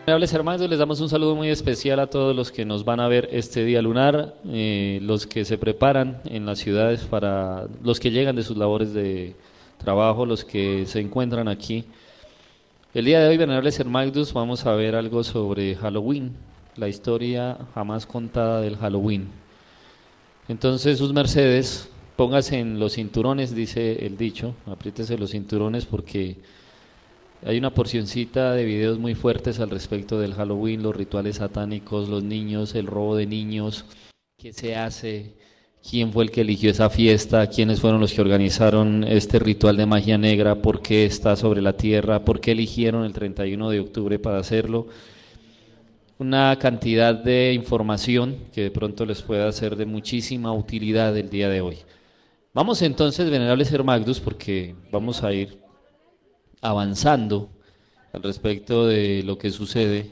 Venerables hermanos, les damos un saludo muy especial a todos los que nos van a ver este día lunar, los que se preparan en las ciudades, para los que llegan de sus labores de trabajo, los que se encuentran aquí. El día de hoy, venerables hermanos, vamos a ver algo sobre Halloween, la historia jamás contada del Halloween. Entonces, sus mercedes, póngase en los cinturones, dice el dicho, apriétese los cinturones porque hay una porcioncita de videos muy fuertes al respecto del Halloween, los rituales satánicos, los niños, el robo de niños, qué se hace, quién fue el que eligió esa fiesta, quiénes fueron los que organizaron este ritual de magia negra, por qué está sobre la tierra, por qué eligieron el 31 de octubre para hacerlo. Una cantidad de información que de pronto les pueda ser de muchísima utilidad el día de hoy. Vamos entonces, venerables hermanos, porque vamos a ir avanzando al respecto de lo que sucede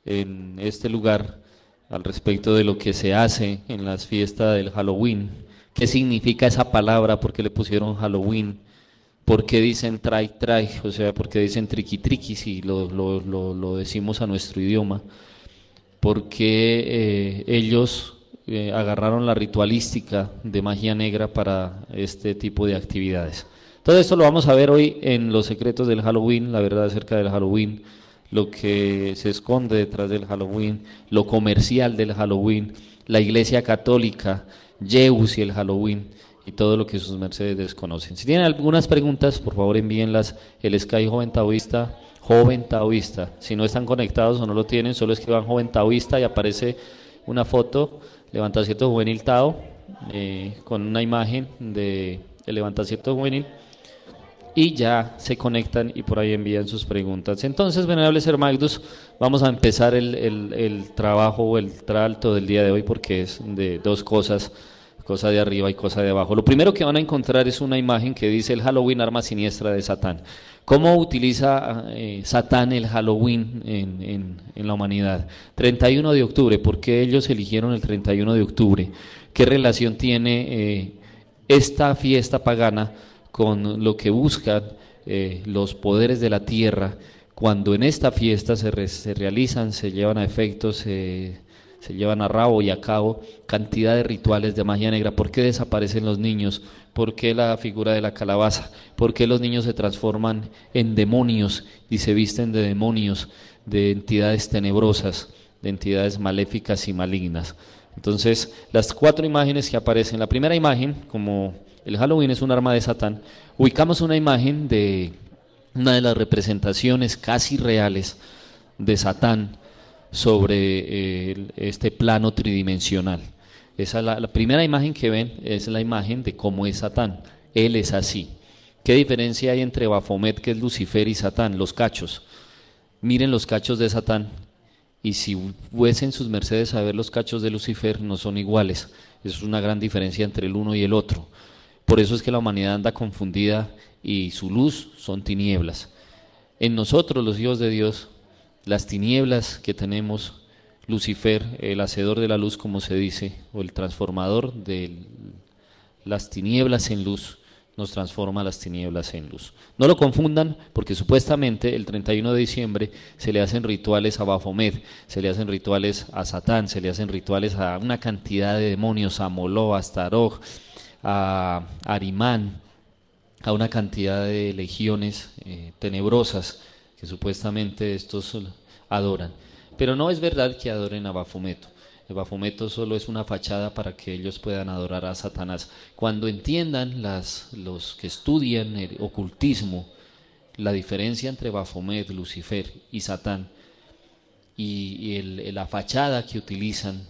en este lugar, al respecto de lo que se hace en las fiestas del Halloween, qué significa esa palabra, por qué le pusieron Halloween, por qué dicen trai, o sea, por qué dicen triqui si lo decimos a nuestro idioma, por qué ellos agarraron la ritualística de magia negra para este tipo de actividades. Todo esto lo vamos a ver hoy en los secretos del Halloween, la verdad acerca del Halloween, lo que se esconde detrás del Halloween, lo comercial del Halloween, la Iglesia Católica, Zeus y el Halloween y todo lo que sus mercedes desconocen. Si tienen algunas preguntas, por favor envíenlas. El Sky Joven Taoísta. Si no están conectados o no lo tienen, solo escriban Joven Taoísta y aparece una foto, Levantacierto Juvenil Tao, con una imagen de el Levantacierto Juvenil, y ya se conectan y por ahí envían sus preguntas. Entonces, venerables hermanos, vamos a empezar el trabajo o el tralto del día de hoy, porque es de dos cosas, cosa de arriba y cosa de abajo. Lo primero que van a encontrar es una imagen que dice el Halloween, arma siniestra de Satán. ¿Cómo utiliza Satán el Halloween en la humanidad? 31 de octubre, ¿por qué ellos eligieron el 31 de octubre? ¿Qué relación tiene esta fiesta pagana con lo que buscan los poderes de la tierra, cuando en esta fiesta se realizan, se llevan a efectos, se llevan a rabo y a cabo cantidad de rituales de magia negra? ¿Por qué desaparecen los niños? ¿Por qué la figura de la calabaza? ¿Por qué los niños se transforman en demonios y se visten de demonios, de entidades tenebrosas, de entidades maléficas y malignas? Entonces, las cuatro imágenes que aparecen, la primera imagen, como el Halloween es un arma de Satán, ubicamos una imagen de una de las representaciones casi reales de Satán sobre este plano tridimensional. Esa la primera imagen que ven es la imagen de cómo es Satán. Él es así. ¿Qué diferencia hay entre Baphomet, que es Lucifer, y Satán? Los cachos. Miren los cachos de Satán, y si fuesen sus mercedes a ver los cachos de Lucifer, no son iguales. Es una gran diferencia entre el uno y el otro. Por eso es que la humanidad anda confundida y su luz son tinieblas. En nosotros, los hijos de Dios, las tinieblas que tenemos, Lucifer, el hacedor de la luz, como se dice, o el transformador de las tinieblas en luz, nos transforma las tinieblas en luz. No lo confundan, porque supuestamente el 31 de diciembre se le hacen rituales a Baphomet, se le hacen rituales a Satán, se le hacen rituales a una cantidad de demonios, a Moló, a Starog, a Arimán, a una cantidad de legiones tenebrosas que supuestamente estos adoran. Pero no es verdad que adoren a Baphomet. El Baphomet solo es una fachada para que ellos puedan adorar a Satanás. Cuando entiendan los que estudian el ocultismo la diferencia entre Baphomet, Lucifer y Satán, y la fachada que utilizan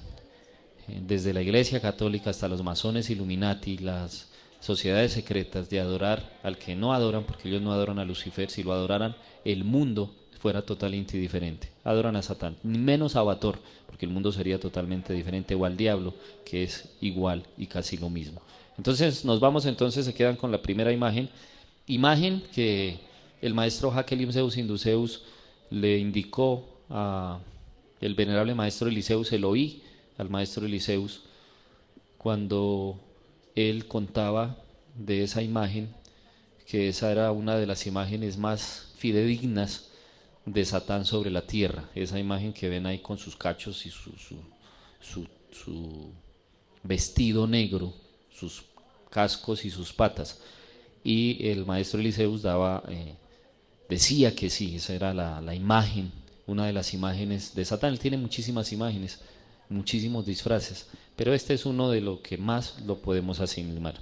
desde la Iglesia Católica hasta los masones Illuminati, las sociedades secretas de adorar al que no adoran, porque ellos no adoran a Lucifer. Si lo adoraran, el mundo fuera totalmente diferente. Adoran a Satán, ni menos a Bator, porque el mundo sería totalmente diferente, o al diablo, que es igual y casi lo mismo. Entonces se quedan con la primera imagen que el maestro Hakelim Zeus Induceus le indicó a el venerable maestro Eliseus, el oí al maestro Eliseus cuando él contaba de esa imagen, que esa era una de las imágenes más fidedignas de Satán sobre la tierra, esa imagen que ven ahí con sus cachos y su vestido negro, sus cascos y sus patas. Y el maestro Eliseus decía que sí, esa era la imagen, una de las imágenes de Satán. Él tiene muchísimas imágenes, muchísimos disfraces, pero este es uno de lo que más lo podemos asimilar.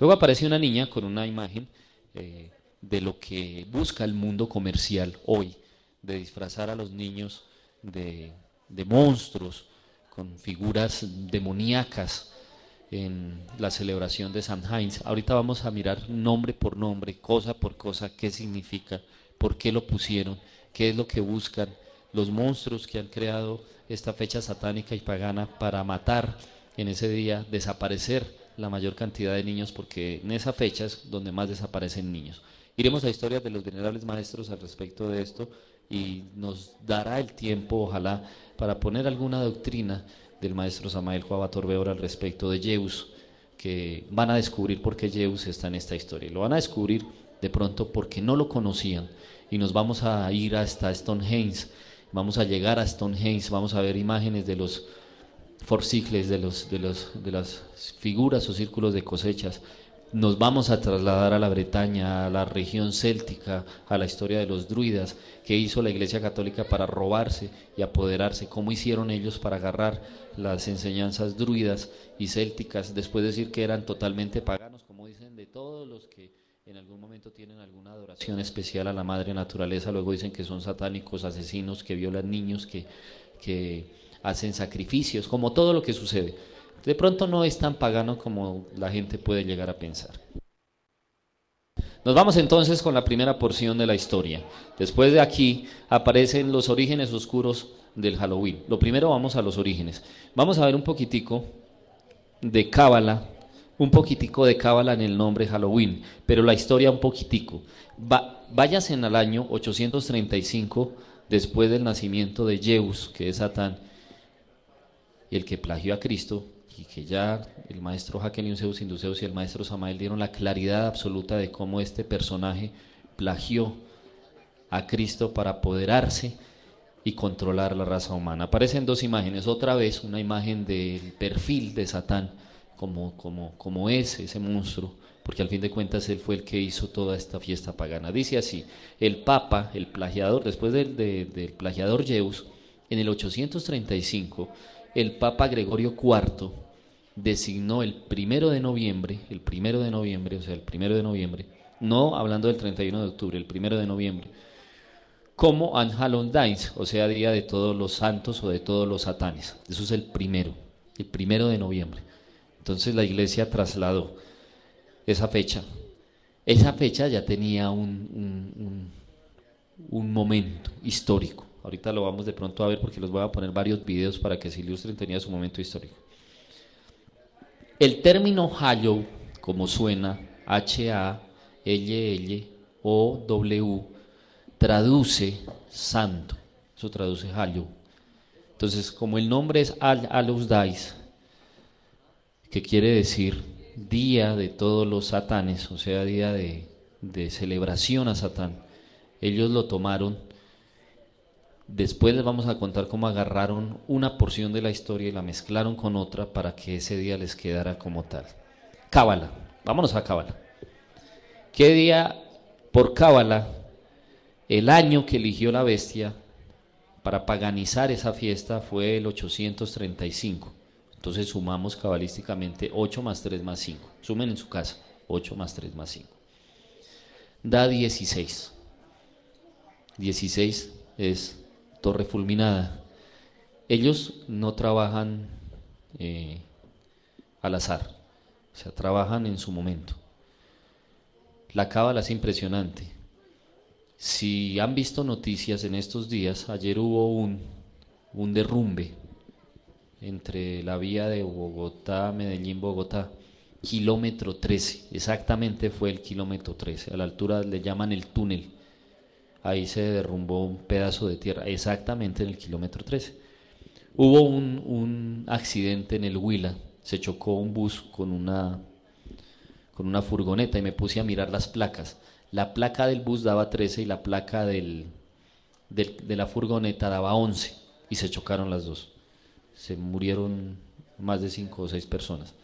Luego aparece una niña con una imagen de lo que busca el mundo comercial hoy, de disfrazar a los niños de monstruos, con figuras demoníacas en la celebración de Samhain. Ahorita vamos a mirar nombre por nombre, cosa por cosa, qué significa, por qué lo pusieron, qué es lo que buscan los monstruos que han creado esta fecha satánica y pagana para matar en ese día, desaparecer la mayor cantidad de niños, porque en esa fecha es donde más desaparecen niños. Iremos a historias de los venerables maestros al respecto de esto y nos dará el tiempo, ojalá, para poner alguna doctrina del maestro Samael Joabator Beor al respecto de Zeus, que van a descubrir por qué Zeus está en esta historia. Lo van a descubrir de pronto porque no lo conocían, y nos vamos a ir hasta Stonehenge, vamos a llegar a Stonehenge, vamos a ver imágenes de los forcicles, de las figuras o círculos de cosechas. Nos vamos a trasladar a la Bretaña, a la región céltica, a la historia de los druidas, qué hizo la Iglesia Católica para robarse y apoderarse, cómo hicieron ellos para agarrar las enseñanzas druidas y célticas, después de decir que eran totalmente paganos, como dicen de todos los que en algún momento tienen alguna adoración especial a la madre naturaleza, luego dicen que son satánicos, asesinos, que violan niños, que hacen sacrificios, como todo lo que sucede. De pronto no es tan pagano como la gente puede llegar a pensar. Nos vamos entonces con la primera porción de la historia. Después de aquí aparecen los orígenes oscuros del Halloween. Lo primero, vamos a los orígenes. Vamos a ver un poquitico de Cábala, en el nombre Halloween, pero la historia un poquitico. Váyase en el año 835, después del nacimiento de Zeus, que es Satán, el que plagió a Cristo, y que ya el maestro Hakelim Zeus Induceus y el maestro Samael dieron la claridad absoluta de cómo este personaje plagió a Cristo para apoderarse y controlar la raza humana. Aparecen dos imágenes, otra vez una imagen del perfil de Satán, como es ese monstruo, porque al fin de cuentas él fue el que hizo toda esta fiesta pagana. Dice así: el Papa, el plagiador, después del plagiador Zeus, en el 835, el Papa Gregorio IV designó el primero de noviembre, no hablando del 31 de octubre, el primero de noviembre, como All Hallows Day, o sea, día de todos los santos o de todos los satanes. Eso es el primero de noviembre. Entonces la iglesia trasladó esa fecha. Esa fecha ya tenía un momento histórico. Ahorita lo vamos de pronto a ver porque les voy a poner varios videos para que se ilustren, tenía su momento histórico. El término Hallow, como suena, H-A-L-L-O-W, traduce santo, eso traduce Hallow. Entonces, como el nombre es All Hallows Day, que quiere decir día de todos los satanes, o sea, día de celebración a Satán, ellos lo tomaron. Después les vamos a contar cómo agarraron una porción de la historia y la mezclaron con otra para que ese día les quedara como tal. Cábala, vámonos a Cábala. ¿Qué día por Cábala? El año que eligió la bestia para paganizar esa fiesta fue el 835. Entonces sumamos cabalísticamente 8 más 3 más 5. Sumen en su casa, 8 más 3 más 5. Da 16. 16 es Torre Fulminada. Ellos no trabajan eh, al azar, o sea, trabajan en su momento. La cábala es impresionante. Si han visto noticias en estos días, ayer hubo un derrumbe entre la vía de Bogotá, Medellín-Bogotá, kilómetro 13, exactamente fue el kilómetro 13, a la altura le llaman el túnel, ahí se derrumbó un pedazo de tierra, exactamente en el kilómetro 13. Hubo un accidente en el Huila, se chocó un bus con una furgoneta y me puse a mirar las placas. La placa del bus daba 13 y la placa de la furgoneta daba 11 y se chocaron las dos. Se murieron más de 5 o 6 personas.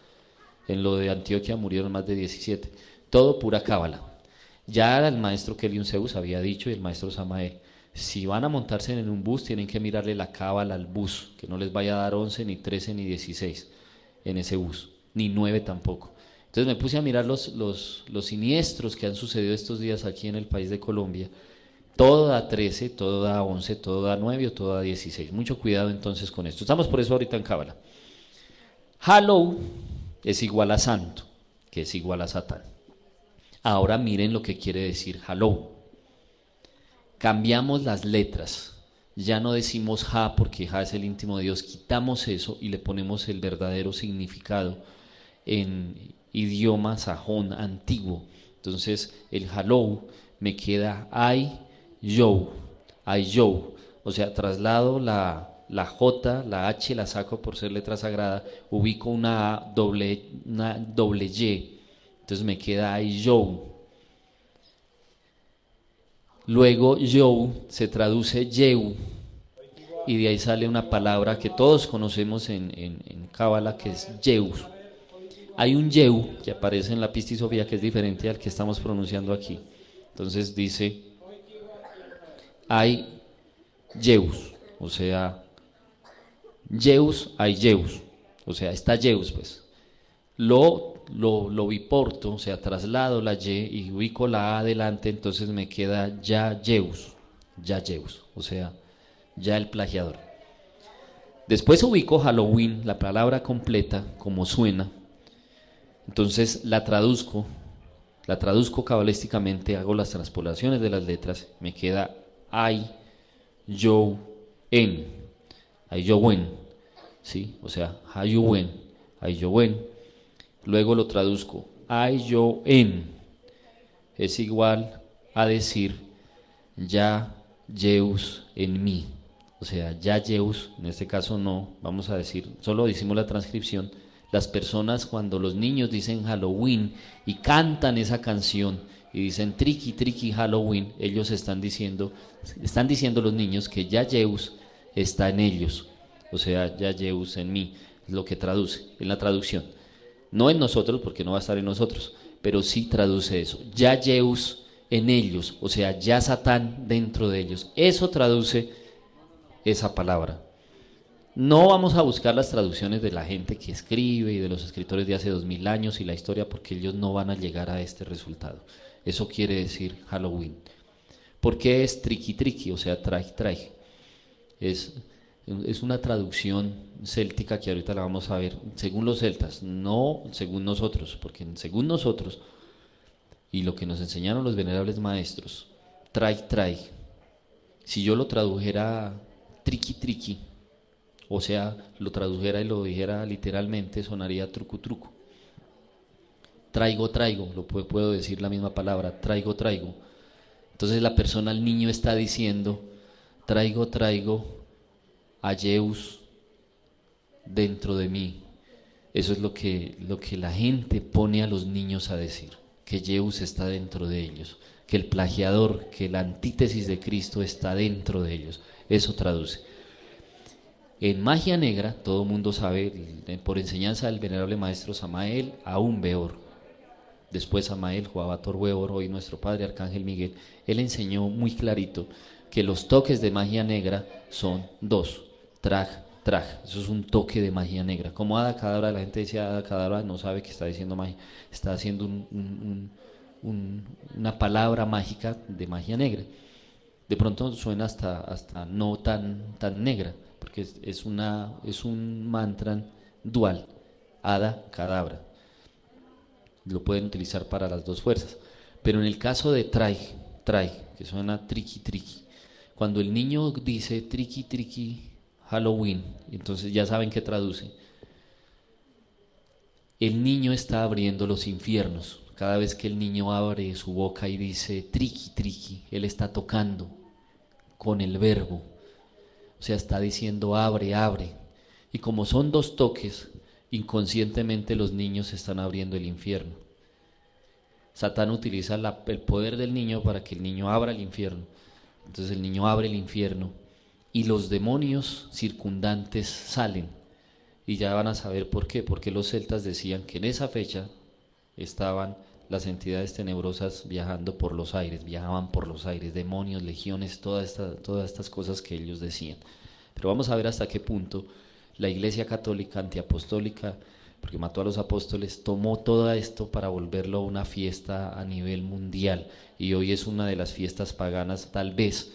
En lo de Antioquia murieron más de 17. Todo pura cábala. Ya el maestro Kelly Zeus había dicho y el maestro Samael, si van a montarse en un bus tienen que mirarle la cábala al bus, que no les vaya a dar 11, ni 13, ni 16 en ese bus, ni 9 tampoco. Entonces me puse a mirar los siniestros que han sucedido estos días aquí en el país de Colombia. Todo da 13, todo da 11, todo da 9 o todo da 16. Mucho cuidado entonces con esto. Estamos por eso ahorita en cábala. Hallow es igual a santo, que es igual a Satán. Ahora miren lo que quiere decir Hallow. Cambiamos las letras. Ya no decimos Ja porque Ja es el íntimo de Dios. Quitamos eso y le ponemos el verdadero significado en idioma sajón antiguo. Entonces el Hallow me queda Ay, Yo. O sea, traslado la J, la H la saco por ser letra sagrada, ubico una doble Y, entonces me queda Ay, Yo. Luego Yo se traduce Yeu y de ahí sale una palabra que todos conocemos en Cábala que es Yeus. Hay un Yeu que aparece en la Pistisofía que es diferente al que estamos pronunciando aquí. Entonces dice hay Yeus, o sea, Yeus hay Yeus, o sea, está Yeus pues. Lo biporto, o sea, traslado la Y y ubico la A adelante, entonces me queda ya Yeus, o sea, ya el plagiador. Después ubico Halloween, la palabra completa, como suena, entonces la traduzco cabalísticamente, hago las transpolaciones de las letras, me queda I, yo, en, I, yo, when, ¿sí? O sea, I, yo, when, I, yo, when. Luego lo traduzco, I, yo, en, es igual a decir ya Zeus en mí. O sea, ya Zeus, en este caso no, vamos a decir, solo decimos la transcripción. Las personas cuando los niños dicen Halloween y cantan esa canción y dicen triqui triqui Halloween, ellos están diciendo los niños que ya Zeus está en ellos. O sea, ya Zeus en mí, es lo que traduce, en la traducción. No en nosotros, porque no va a estar en nosotros, pero sí traduce eso. Ya Zeus en ellos, o sea, ya Satán dentro de ellos. Eso traduce esa palabra. No vamos a buscar las traducciones de la gente que escribe y de los escritores de hace 2000 años y la historia, porque ellos no van a llegar a este resultado. Eso quiere decir Halloween. ¿Por qué es triqui triqui? O sea, traje. Es una traducción céltica que ahorita la vamos a ver, según los celtas, no según nosotros, porque según nosotros, y lo que nos enseñaron los venerables maestros, trae. Si yo lo tradujera triqui triqui, o sea, lo tradujera y lo dijera literalmente, sonaría truco truco. Traigo, lo puedo decir la misma palabra, traigo. Entonces la persona, el niño está diciendo, traigo a Zeus dentro de mí. Eso es lo que la gente pone a los niños a decir, que Zeus está dentro de ellos, que el plagiador, que la antítesis de Cristo está dentro de ellos. Eso traduce. En magia negra, todo el mundo sabe, por enseñanza del venerable maestro Samael, aún peor. Después Samael, Joabator Huebor, hoy nuestro padre Arcángel Miguel, él enseñó muy clarito que los toques de magia negra son dos, traj. Eso es un toque de magia negra. Como Hada Kadabra, la gente dice Hada Kadabra, no sabe que está diciendo magia, está haciendo una palabra mágica de magia negra. De pronto suena hasta no tan negra, porque es un mantra dual, hada, cadabra. Lo pueden utilizar para las dos fuerzas. Pero en el caso de trai, que suena triqui triqui, cuando el niño dice triqui triqui Halloween, entonces ya saben qué traduce. El niño está abriendo los infiernos. Cada vez que el niño abre su boca y dice triqui triqui, él está tocando con el verbo. O sea, está diciendo abre, abre. Y como son dos toques, inconscientemente los niños están abriendo el infierno. Satán utiliza el poder del niño para que el niño abra el infierno. Entonces el niño abre el infierno y los demonios circundantes salen. Y ya van a saber por qué. Porque los celtas decían que en esa fecha estaban las entidades tenebrosas viajando por los aires, viajaban por los aires, demonios, legiones, todas estas cosas que ellos decían. Pero vamos a ver hasta qué punto la Iglesia Católica antiapostólica, porque mató a los apóstoles, tomó todo esto para volverlo una fiesta a nivel mundial, y hoy es una de las fiestas paganas, tal vez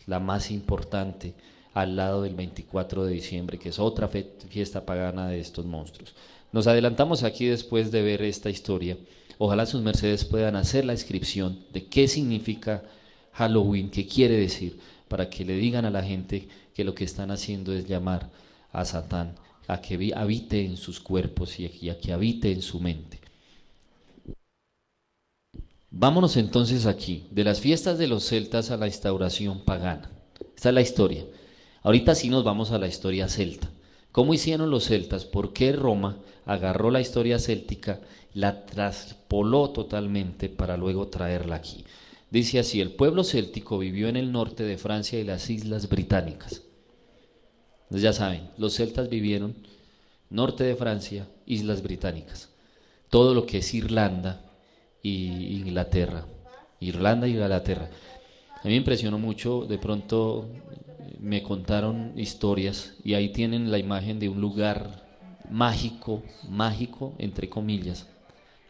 la más importante, al lado del 24 de diciembre, que es otra fiesta pagana de estos monstruos. Nos adelantamos aquí después de ver esta historia. Ojalá sus mercedes puedan hacer la descripción de qué significa Halloween, qué quiere decir, para que le digan a la gente que lo que están haciendo es llamar a Satán a que habite en sus cuerpos y a que habite en su mente. Vámonos entonces aquí, de las fiestas de los celtas a la instauración pagana. Esta es la historia. Ahorita sí nos vamos a la historia celta. ¿Cómo hicieron los celtas? ¿Por qué Roma agarró la historia céltica, la traspoló totalmente para luego traerla aquí? Dice así: el pueblo céltico vivió en el norte de Francia y las islas británicas. Entonces ya saben, los celtas vivieron norte de Francia, islas británicas, todo lo que es Irlanda y Inglaterra. Irlanda y Inglaterra. A mí me impresionó mucho, de pronto me contaron historias y ahí tienen la imagen de un lugar mágico, mágico entre comillas,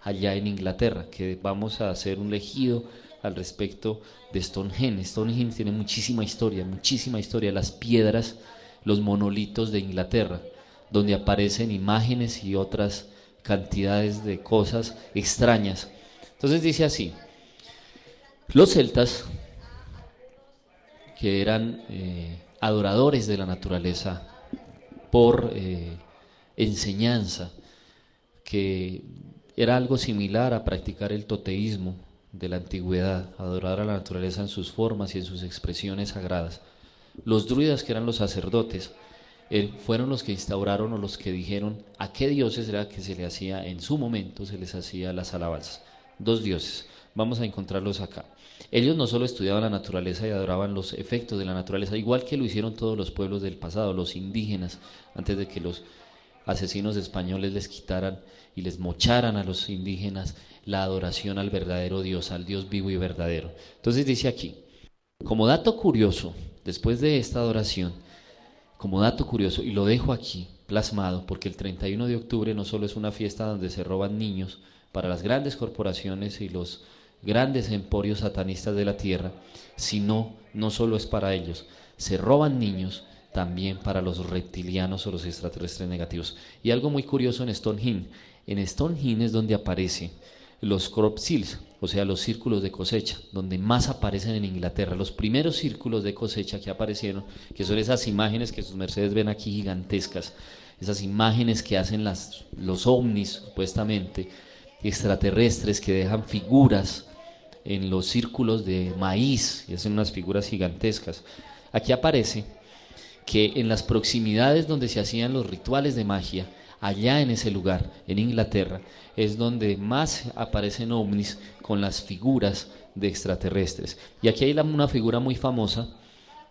allá en Inglaterra, que vamos a hacer un legido al respecto de Stonehenge. Stonehenge tiene muchísima historia, las piedras, los monolitos de Inglaterra, donde aparecen imágenes y otras cantidades de cosas extrañas. Entonces dice así: los celtas, que eran adoradores de la naturaleza por enseñanza, que era algo similar a practicar el toteísmo de la antigüedad, adorar a la naturaleza en sus formas y en sus expresiones sagradas. Los druidas, que eran los sacerdotes, fueron los que instauraron o los que dijeron a qué dioses era que se le hacía, en su momento se les hacía las alabanzas. Dos dioses, vamos a encontrarlos acá. Ellos no solo estudiaban la naturaleza y adoraban los efectos de la naturaleza, igual que lo hicieron todos los pueblos del pasado, los indígenas, antes de que los asesinos españoles les quitaran y les mocharan a los indígenas la adoración al verdadero Dios, al Dios vivo y verdadero. Entonces dice aquí, como dato curioso, después de esta adoración, como dato curioso, y lo dejo aquí plasmado, porque el 31 de octubre no solo es una fiesta donde se roban niños para las grandes corporaciones y los grandes emporios satanistas de la tierra, sino no solo es para ellos, se roban niños también para los reptilianos o los extraterrestres negativos. Y algo muy curioso en Stonehenge es donde aparecen los crop circles, o sea, los círculos de cosecha, donde más aparecen en Inglaterra, los primeros círculos de cosecha que aparecieron, que son esas imágenes que sus mercedes ven aquí gigantescas, esas imágenes que hacen los ovnis, supuestamente, extraterrestres, que dejan figuras en los círculos de maíz, y hacen unas figuras gigantescas. Aquí aparece que en las proximidades donde se hacían los rituales de magia, allá en ese lugar, en Inglaterra, es donde más aparecen ovnis con las figuras de extraterrestres. Y aquí hay una figura muy famosa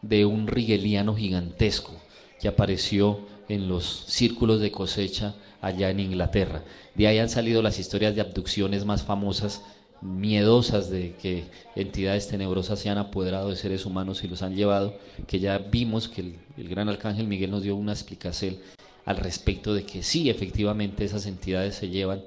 de un rigeliano gigantesco que apareció en los círculos de cosecha allá en Inglaterra. De ahí han salido las historias de abducciones más famosas, miedosas, de que entidades tenebrosas se han apoderado de seres humanos y los han llevado, que ya vimos que el gran arcángel Miguel nos dio una explicación al respecto de que sí, efectivamente esas entidades se llevan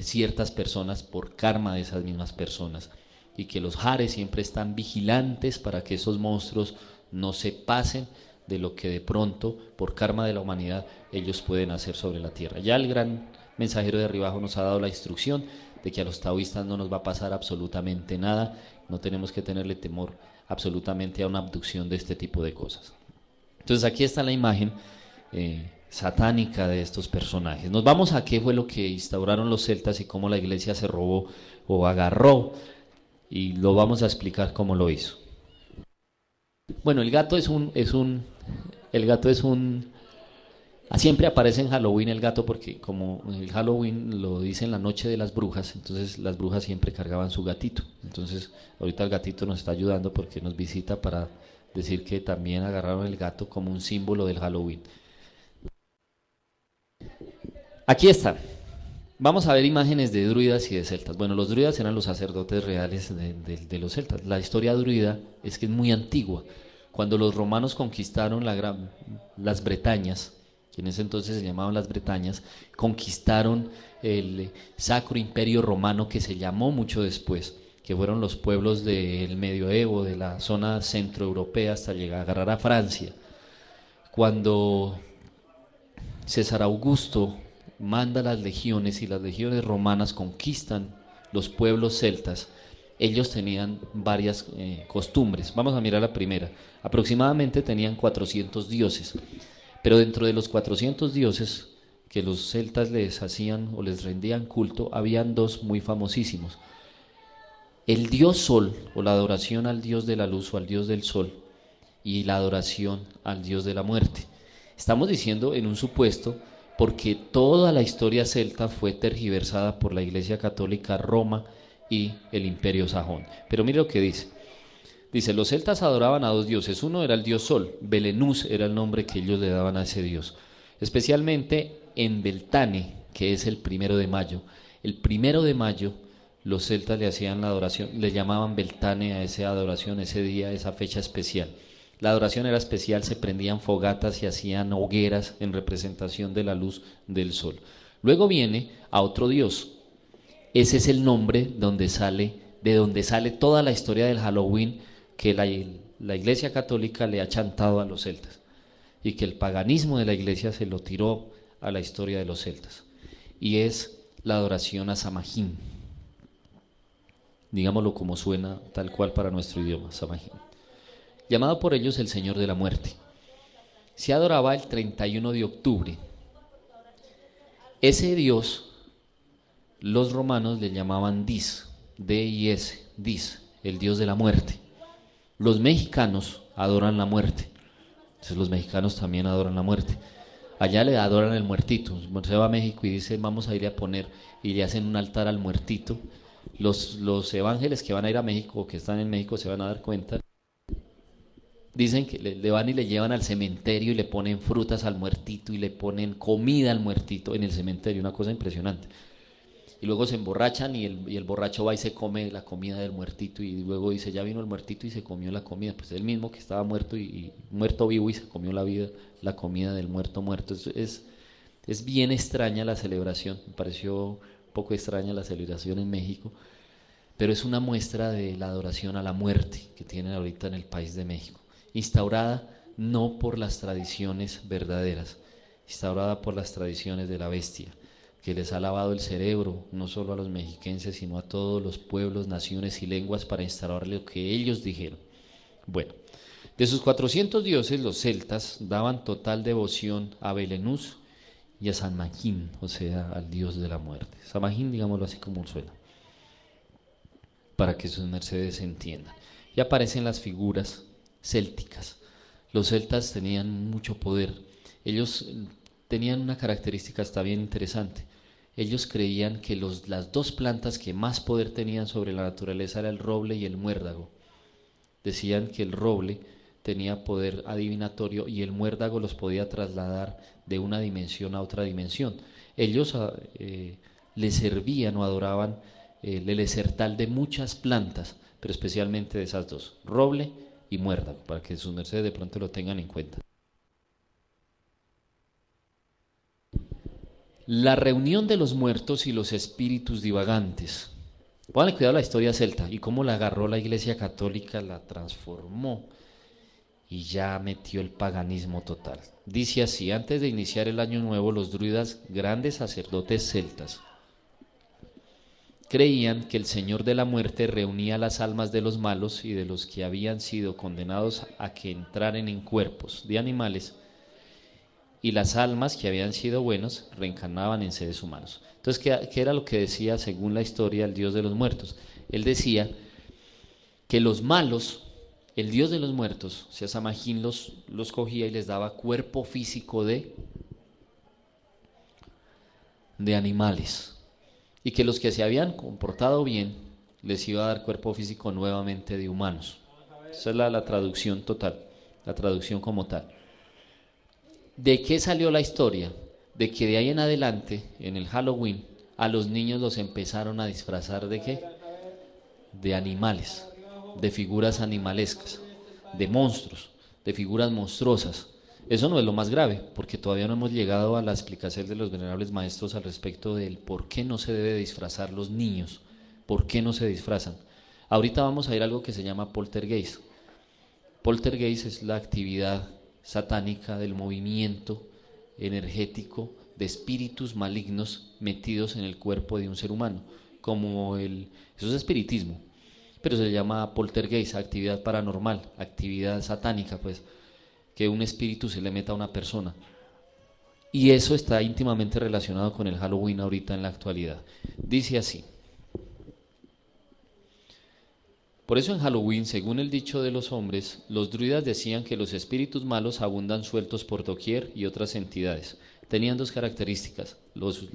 ciertas personas por karma de esas mismas personas, y que los jares siempre están vigilantes para que esos monstruos no se pasen de lo que de pronto, por karma de la humanidad, ellos pueden hacer sobre la tierra. Ya el gran mensajero de arriba abajo nos ha dado la instrucción de que a los taoístas no nos va a pasar absolutamente nada, no tenemos que tenerle temor absolutamente a una abducción de este tipo de cosas. Entonces aquí está la imagen satánica de estos personajes. Nos vamos a qué fue lo que instauraron los celtas y cómo la iglesia se robó o agarró, y lo vamos a explicar cómo lo hizo. Bueno, el gato es un siempre aparece en Halloween el gato, porque como el Halloween lo dice en la noche de las brujas, entonces las brujas siempre cargaban su gatito. Entonces ahorita el gatito nos está ayudando porque nos visita para decir que también agarraron el gato como un símbolo del Halloween. Aquí está. Vamos a ver imágenes de druidas y de celtas. Bueno, los druidas eran los sacerdotes reales de los celtas. La historia druida es que es muy antigua. Cuando los romanos conquistaron las Bretañas, que en ese entonces se llamaban las Bretañas, conquistaron el Sacro Imperio Romano, que se llamó mucho después, que fueron los pueblos del medioevo, de la zona centroeuropea, hasta llegar a agarrar a Francia. Cuando César Augusto manda las legiones y las legiones romanas conquistan los pueblos celtas, ellos tenían varias costumbres. Vamos a mirar la primera. Aproximadamente tenían 400 dioses, pero dentro de los 400 dioses que los celtas les hacían o les rendían culto, habían dos muy famosísimos. El dios Sol, o la adoración al dios de la luz o al dios del sol, y la adoración al dios de la muerte. Estamos diciendo en un supuesto porque toda la historia celta fue tergiversada por la Iglesia Católica, Roma y el Imperio Sajón. Pero mire lo que dice. Dice, los celtas adoraban a dos dioses. Uno era el dios Sol, Belenús era el nombre que ellos le daban a ese dios. Especialmente en Beltane, que es el 1 de mayo. El 1 de mayo los celtas le hacían la adoración, le llamaban Beltane a esa adoración, ese día, esa fecha especial. La adoración era especial, se prendían fogatas y hacían hogueras en representación de la luz del sol. Luego viene a otro dios. Ese es el nombre de donde sale toda la historia del Halloween que la Iglesia Católica le ha chantado a los celtas, y que el paganismo de la Iglesia se lo tiró a la historia de los celtas. Y es la adoración a Samhain. Digámoslo como suena, tal cual para nuestro idioma, Samhain. Llamado por ellos el Señor de la Muerte. Se adoraba el 31 de octubre. Ese dios, los romanos le llamaban Dis, D-I-S, Dis, el dios de la muerte. Los mexicanos adoran la muerte. Entonces los mexicanos también adoran la muerte. Allá le adoran el muertito. Se va a México y dice, vamos a ir a poner, y le hacen un altar al muertito. Los evángeles que van a ir a México o que están en México se van a dar cuenta. Dicen que le van y le llevan al cementerio y le ponen frutas al muertito y le ponen comida al muertito en el cementerio, una cosa impresionante. Y luego se emborrachan y el borracho va y se come la comida del muertito, y luego dice, ya vino el muertito y se comió la comida. Pues él mismo que estaba muerto y muerto vivo, y se comió la comida del muerto muerto. Es bien extraña la celebración, me pareció un poco extraña la celebración en México, pero es una muestra de la adoración a la muerte que tienen ahorita en el país de México, instaurada no por las tradiciones verdaderas, instaurada por las tradiciones de la bestia, que les ha lavado el cerebro, no solo a los mexiquenses, sino a todos los pueblos, naciones y lenguas, para instaurar lo que ellos dijeron. Bueno, de sus 400 dioses, los celtas daban total devoción a Belenús y a Samhain, o sea, al dios de la muerte. Samhain, digámoslo así como suena, para que sus mercedes entiendan. Y aparecen las figuras célticas. Los celtas tenían mucho poder. Ellos tenían una característica hasta bien interesante. Ellos creían que las dos plantas que más poder tenían sobre la naturaleza era el roble y el muérdago. Decían que el roble tenía poder adivinatorio y el muérdago los podía trasladar de una dimensión a otra dimensión. Ellos le servían o adoraban el esertal de muchas plantas, pero especialmente de esas dos, roble y muérdago, para que sus mercedes de pronto lo tengan en cuenta. La reunión de los muertos y los espíritus divagantes. Pónganle cuidado a la historia celta y cómo la agarró la Iglesia Católica, la transformó y ya metió el paganismo total. Dice así: antes de iniciar el año nuevo, los druidas, grandes sacerdotes celtas, creían que el Señor de la Muerte reunía las almas de los malos y de los que habían sido condenados a que entraran en cuerpos de animales, y las almas que habían sido buenos reencarnaban en seres humanos. Entonces, ¿qué era lo que decía según la historia el Dios de los muertos? Él decía que los malos, el Dios de los muertos, o sea, Samhain los cogía y les daba cuerpo físico de animales, y que los que se habían comportado bien les iba a dar cuerpo físico nuevamente de humanos. Esa es la traducción total, la traducción como tal. ¿De qué salió la historia? De que de ahí en adelante, en el Halloween, a los niños los empezaron a disfrazar de qué? De animales, de figuras animalescas, de monstruos, de figuras monstruosas. Eso no es lo más grave, porque todavía no hemos llegado a la explicación de los venerables maestros al respecto del por qué no se debe disfrazar los niños, por qué no se disfrazan. Ahorita vamos a ir a algo que se llama poltergeist. Poltergeist es la actividad satánica del movimiento energético de espíritus malignos metidos en el cuerpo de un ser humano, eso es espiritismo, pero se llama poltergeist, actividad paranormal, actividad satánica, pues, que un espíritu se le meta a una persona. Y eso está íntimamente relacionado con el Halloween ahorita en la actualidad. Dice así: por eso en Halloween, según el dicho de los hombres, los druidas decían que los espíritus malos abundan sueltos por doquier y otras entidades. Tenían dos características, los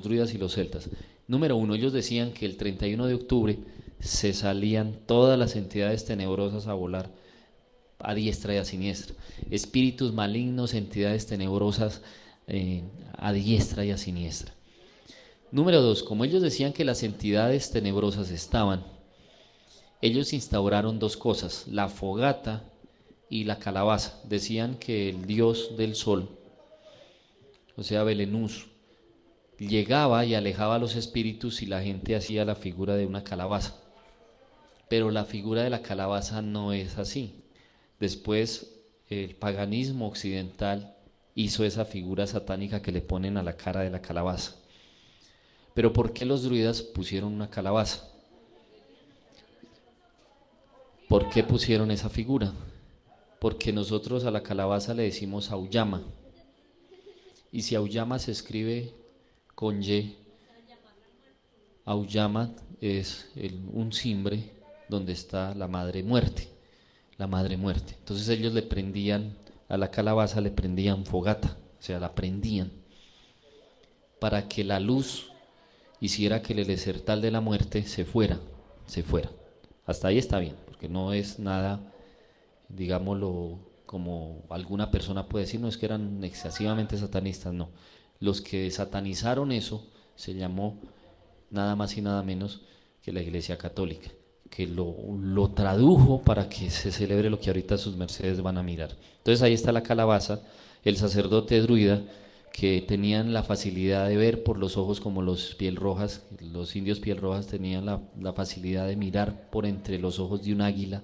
druidas y los celtas. Número uno, ellos decían que el 31 de octubre se salían todas las entidades tenebrosas a volar a diestra y a siniestra. Espíritus malignos, entidades tenebrosas a diestra y a siniestra. Número dos, como ellos decían que las entidades tenebrosas estaban, ellos instauraron dos cosas: la fogata y la calabaza. Decían que el dios del sol, o sea, Belenús, llegaba y alejaba a los espíritus y la gente hacía la figura de una calabaza. Pero la figura de la calabaza no es así. Después el paganismo occidental hizo esa figura satánica que le ponen a la cara de la calabaza. Pero ¿por qué los druidas pusieron una calabaza? ¿Por qué pusieron esa figura? Porque nosotros a la calabaza le decimos auyama. Y si auyama se escribe con Y, auyama es un cimbre donde está la madre muerte. La madre muerte. Entonces ellos le prendían a la calabaza, le prendían fogata, o sea, la prendían para que la luz hiciera que el desertal de la muerte se fuera, se fuera. Hasta ahí está bien, porque no es nada, digámoslo, como alguna persona puede decir, no es que eran excesivamente satanistas, no. Los que satanizaron eso se llamó nada más y nada menos que la Iglesia Católica, que lo tradujo para que se celebre lo que ahorita sus mercedes van a mirar. Entonces ahí está la calabaza, el sacerdote druida, que tenían la facilidad de ver por los ojos como los piel rojas, los indios piel rojas tenían la facilidad de mirar por entre los ojos de un águila,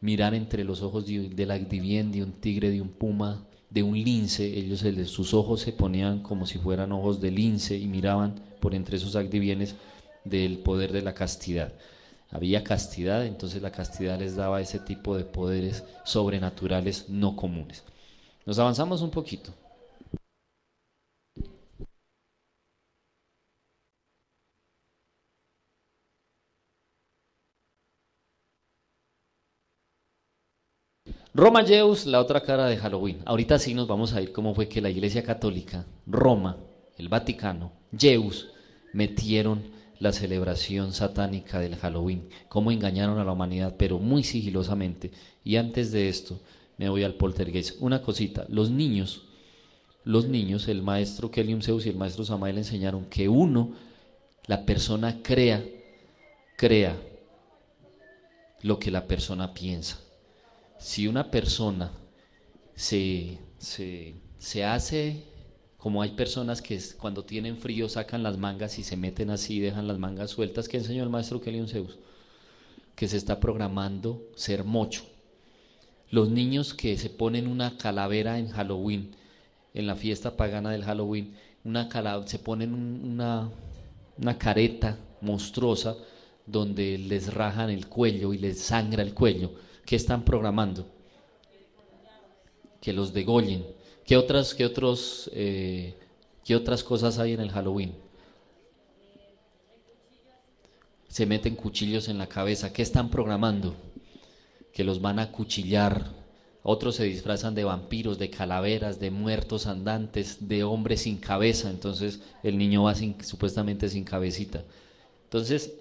mirar entre los ojos del agdivien, de un tigre, de un puma, de un lince. Ellos, sus ojos se ponían como si fueran ojos de lince y miraban por entre esos agdivienes del poder de la castidad. Había castidad, entonces la castidad les daba ese tipo de poderes sobrenaturales no comunes. Nos avanzamos un poquito. Roma Jeus, la otra cara de Halloween. Ahorita sí nos vamos a ir cómo fue que la Iglesia Católica, Roma, el Vaticano, Jeus, metieron la celebración satánica del Halloween, cómo engañaron a la humanidad, pero muy sigilosamente. Y antes de esto, me voy al poltergeist. Una cosita, los niños, el maestro Kellium Zeus y el maestro Samael enseñaron que la persona crea lo que la persona piensa. Si una persona se hace como hay personas que cuando tienen frío sacan las mangas y se meten así, dejan las mangas sueltas, ¿qué enseñó el maestro Kelly Zeus? Que se está programando ser mocho. Los niños que se ponen una calavera en Halloween, en la fiesta pagana del Halloween, se ponen una careta monstruosa donde les rajan el cuello y les sangra el cuello. ¿Qué están programando? Que los degollen. ¿Qué otras cosas hay en el Halloween? Se meten cuchillos en la cabeza. ¿Qué están programando? Que los van a cuchillar. Otros se disfrazan de vampiros, de calaveras, de muertos andantes, de hombres sin cabeza. Entonces el niño va supuestamente sin cabecita. Entonces,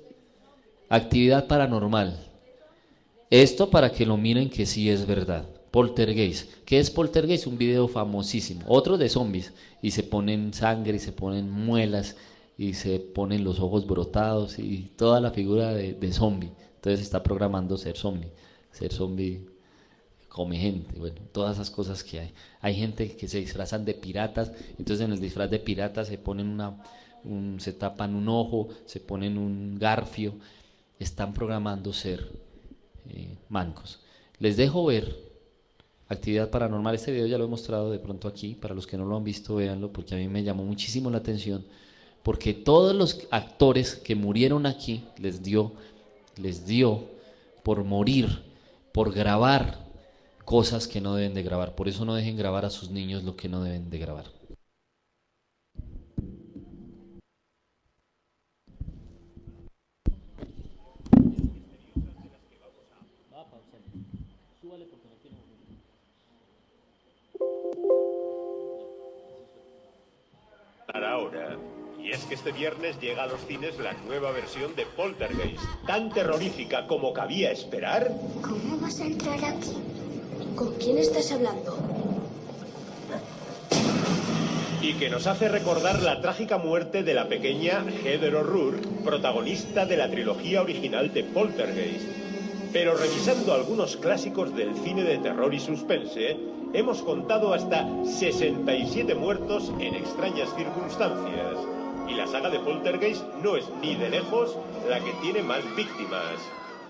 actividad paranormal. Esto para que lo miren que sí es verdad. Poltergeist. ¿Qué es Poltergeist? Un video famosísimo. Otro de zombies. Y se ponen sangre, y se ponen muelas, y se ponen los ojos brotados, y toda la figura de zombie. Entonces está programando ser zombie. Ser zombie come gente. Bueno, todas esas cosas que hay. Hay gente que se disfrazan de piratas. Entonces en el disfraz de piratas se ponen se tapan un ojo, se ponen un garfio. Están programando ser mancos. Les dejo ver actividad paranormal. Este video ya lo he mostrado de pronto aquí. Para los que no lo han visto, véanlo, porque a mí me llamó muchísimo la atención, porque todos los actores que murieron aquí les dio por morir, por grabar cosas que no deben de grabar. Por eso no dejen grabar a sus niños lo que no deben de grabar. Ahora. Y es que este viernes llega a los cines la nueva versión de Poltergeist, tan terrorífica como cabía esperar. ¿Cómo vas a entrar aquí? ¿Con quién estás hablando? Y que nos hace recordar la trágica muerte de la pequeña Heather O'Rourke, protagonista de la trilogía original de Poltergeist. Pero revisando algunos clásicos del cine de terror y suspense, hemos contado hasta 67 muertos en extrañas circunstancias. Y la saga de Poltergeist no es ni de lejos la que tiene más víctimas.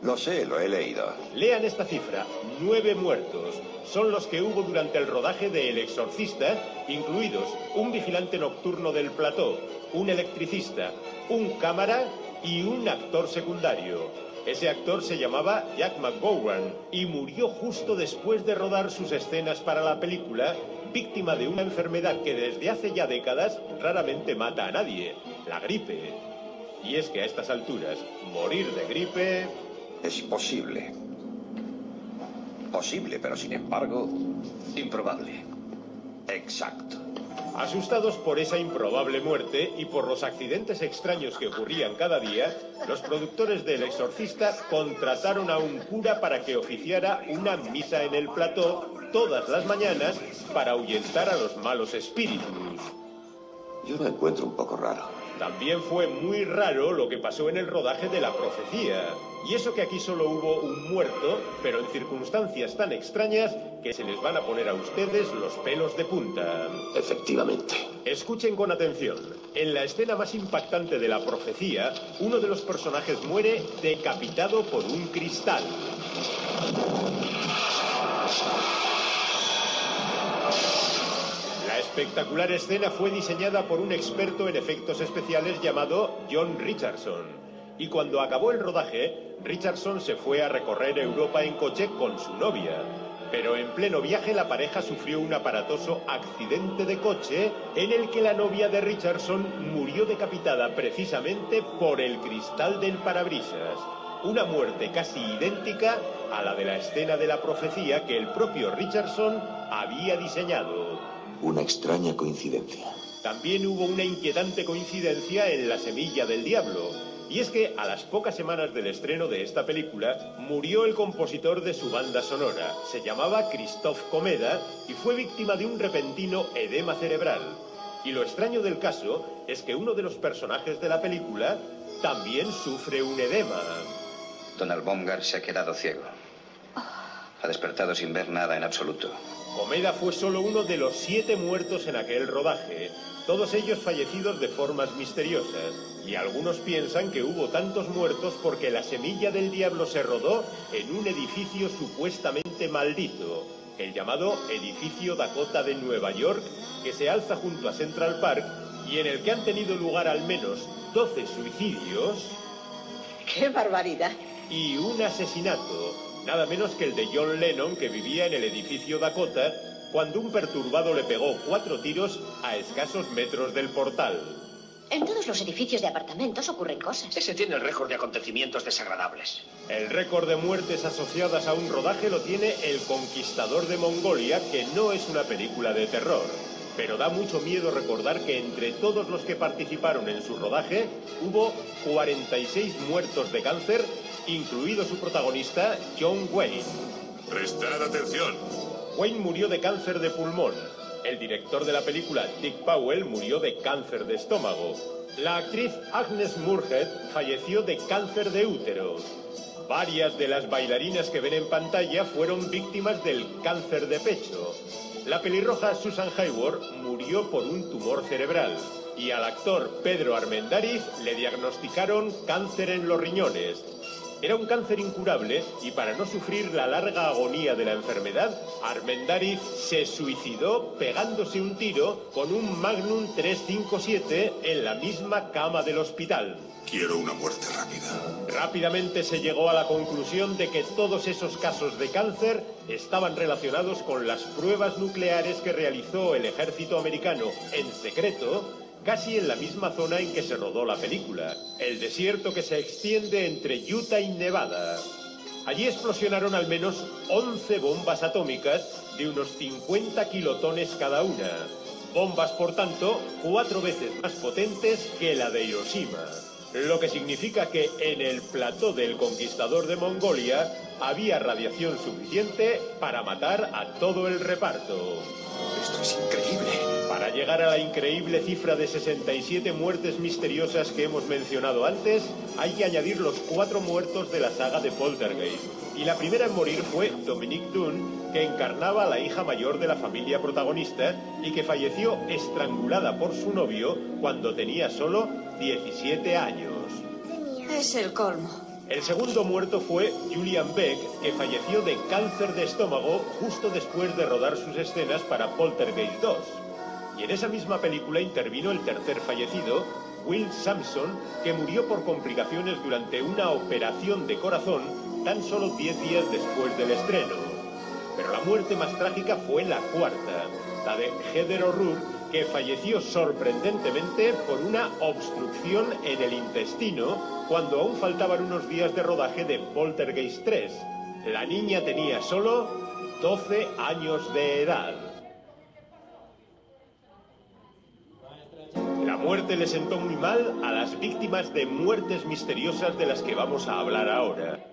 Lo sé, lo he leído. Lean esta cifra, 9 muertos. Son los que hubo durante el rodaje de El Exorcista, incluidos un vigilante nocturno del plató, un electricista, un cámara y un actor secundario. Ese actor se llamaba Jack McGowan y murió justo después de rodar sus escenas para la película, víctima de una enfermedad que desde hace ya décadas raramente mata a nadie, la gripe. Y es que a estas alturas, morir de gripe... Es posible. Posible, pero sin embargo, improbable. Exacto. Asustados por esa improbable muerte y por los accidentes extraños que ocurrían cada día, los productores de El Exorcista contrataron a un cura para que oficiara una misa en el plató todas las mañanas para ahuyentar a los malos espíritus. Yo lo encuentro un poco raro. También fue muy raro lo que pasó en el rodaje de La Profecía. Y eso que aquí solo hubo un muerto, pero en circunstancias tan extrañas que se les van a poner a ustedes los pelos de punta. Efectivamente. Escuchen con atención. En la escena más impactante de La Profecía, uno de los personajes muere decapitado por un cristal. La espectacular escena fue diseñada por un experto en efectos especiales llamado John Richardson. Y cuando acabó el rodaje, Richardson se fue a recorrer Europa en coche con su novia. Pero en pleno viaje la pareja sufrió un aparatoso accidente de coche en el que la novia de Richardson murió decapitada precisamente por el cristal del parabrisas. Una muerte casi idéntica a la de la escena de La Profecía que el propio Richardson había diseñado. Una extraña coincidencia. También hubo una inquietante coincidencia en La Semilla del Diablo. Y es que a las pocas semanas del estreno de esta película murió el compositor de su banda sonora. Se llamaba Christoph Komeda y fue víctima de un repentino edema cerebral. Y lo extraño del caso es que uno de los personajes de la película también sufre un edema. Donald Baumgart se ha quedado ciego. Ha despertado sin ver nada en absoluto. Komeda fue solo uno de los 7 muertos en aquel rodaje, todos ellos fallecidos de formas misteriosas. Y algunos piensan que hubo tantos muertos porque La Semilla del Diablo se rodó en un edificio supuestamente maldito, el llamado Edificio Dakota de Nueva York, que se alza junto a Central Park y en el que han tenido lugar al menos 12 suicidios. ¡Qué barbaridad! Y un asesinato, nada menos que el de John Lennon, que vivía en el edificio Dakota, cuando un perturbado le pegó 4 tiros a escasos metros del portal. En todos los edificios de apartamentos ocurren cosas. Ese tiene el récord de acontecimientos desagradables. El récord de muertes asociadas a un rodaje lo tiene El Conquistador de Mongolia, que no es una película de terror. Pero da mucho miedo recordar que entre todos los que participaron en su rodaje hubo 46 muertos de cáncer, incluido su protagonista, John Wayne. Prestad atención. Wayne murió de cáncer de pulmón. El director de la película, Dick Powell, murió de cáncer de estómago. La actriz Agnes Moorehead falleció de cáncer de útero. Varias de las bailarinas que ven en pantalla fueron víctimas del cáncer de pecho. La pelirroja Susan Hayward murió por un tumor cerebral. Y al actor Pedro Armendáriz le diagnosticaron cáncer en los riñones. Era un cáncer incurable y para no sufrir la larga agonía de la enfermedad, Armendáriz se suicidó pegándose un tiro con un Magnum 357 en la misma cama del hospital. Quiero una muerte rápida. Rápidamente se llegó a la conclusión de que todos esos casos de cáncer estaban relacionados con las pruebas nucleares que realizó el ejército americano en secreto, casi en la misma zona en que se rodó la película, el desierto que se extiende entre Utah y Nevada. Allí explosionaron al menos 11 bombas atómicas de unos 50 kilotones cada una. Bombas, por tanto, 4 veces más potentes que la de Hiroshima. Lo que significa que en el plató del Conquistador de Mongolia había radiación suficiente para matar a todo el reparto. Esto es increíble. Para llegar a la increíble cifra de 67 muertes misteriosas que hemos mencionado antes, hay que añadir los 4 muertos de la saga de Poltergeist. Y la primera en morir fue Dominique Dunne, que encarnaba a la hija mayor de la familia protagonista y que falleció estrangulada por su novio cuando tenía solo 17 años. Es el colmo. El segundo muerto fue Julian Beck, que falleció de cáncer de estómago justo después de rodar sus escenas para Poltergeist 2. Y en esa misma película intervino el tercer fallecido, Will Sampson, que murió por complicaciones durante una operación de corazón tan solo 10 días después del estreno. Pero la muerte más trágica fue la cuarta, la de Heather O'Rourke, que falleció sorprendentemente por una obstrucción en el intestino cuando aún faltaban unos días de rodaje de Poltergeist 3. La niña tenía solo 12 años de edad. La muerte le sentó muy mal a las víctimas de muertes misteriosas de las que vamos a hablar ahora.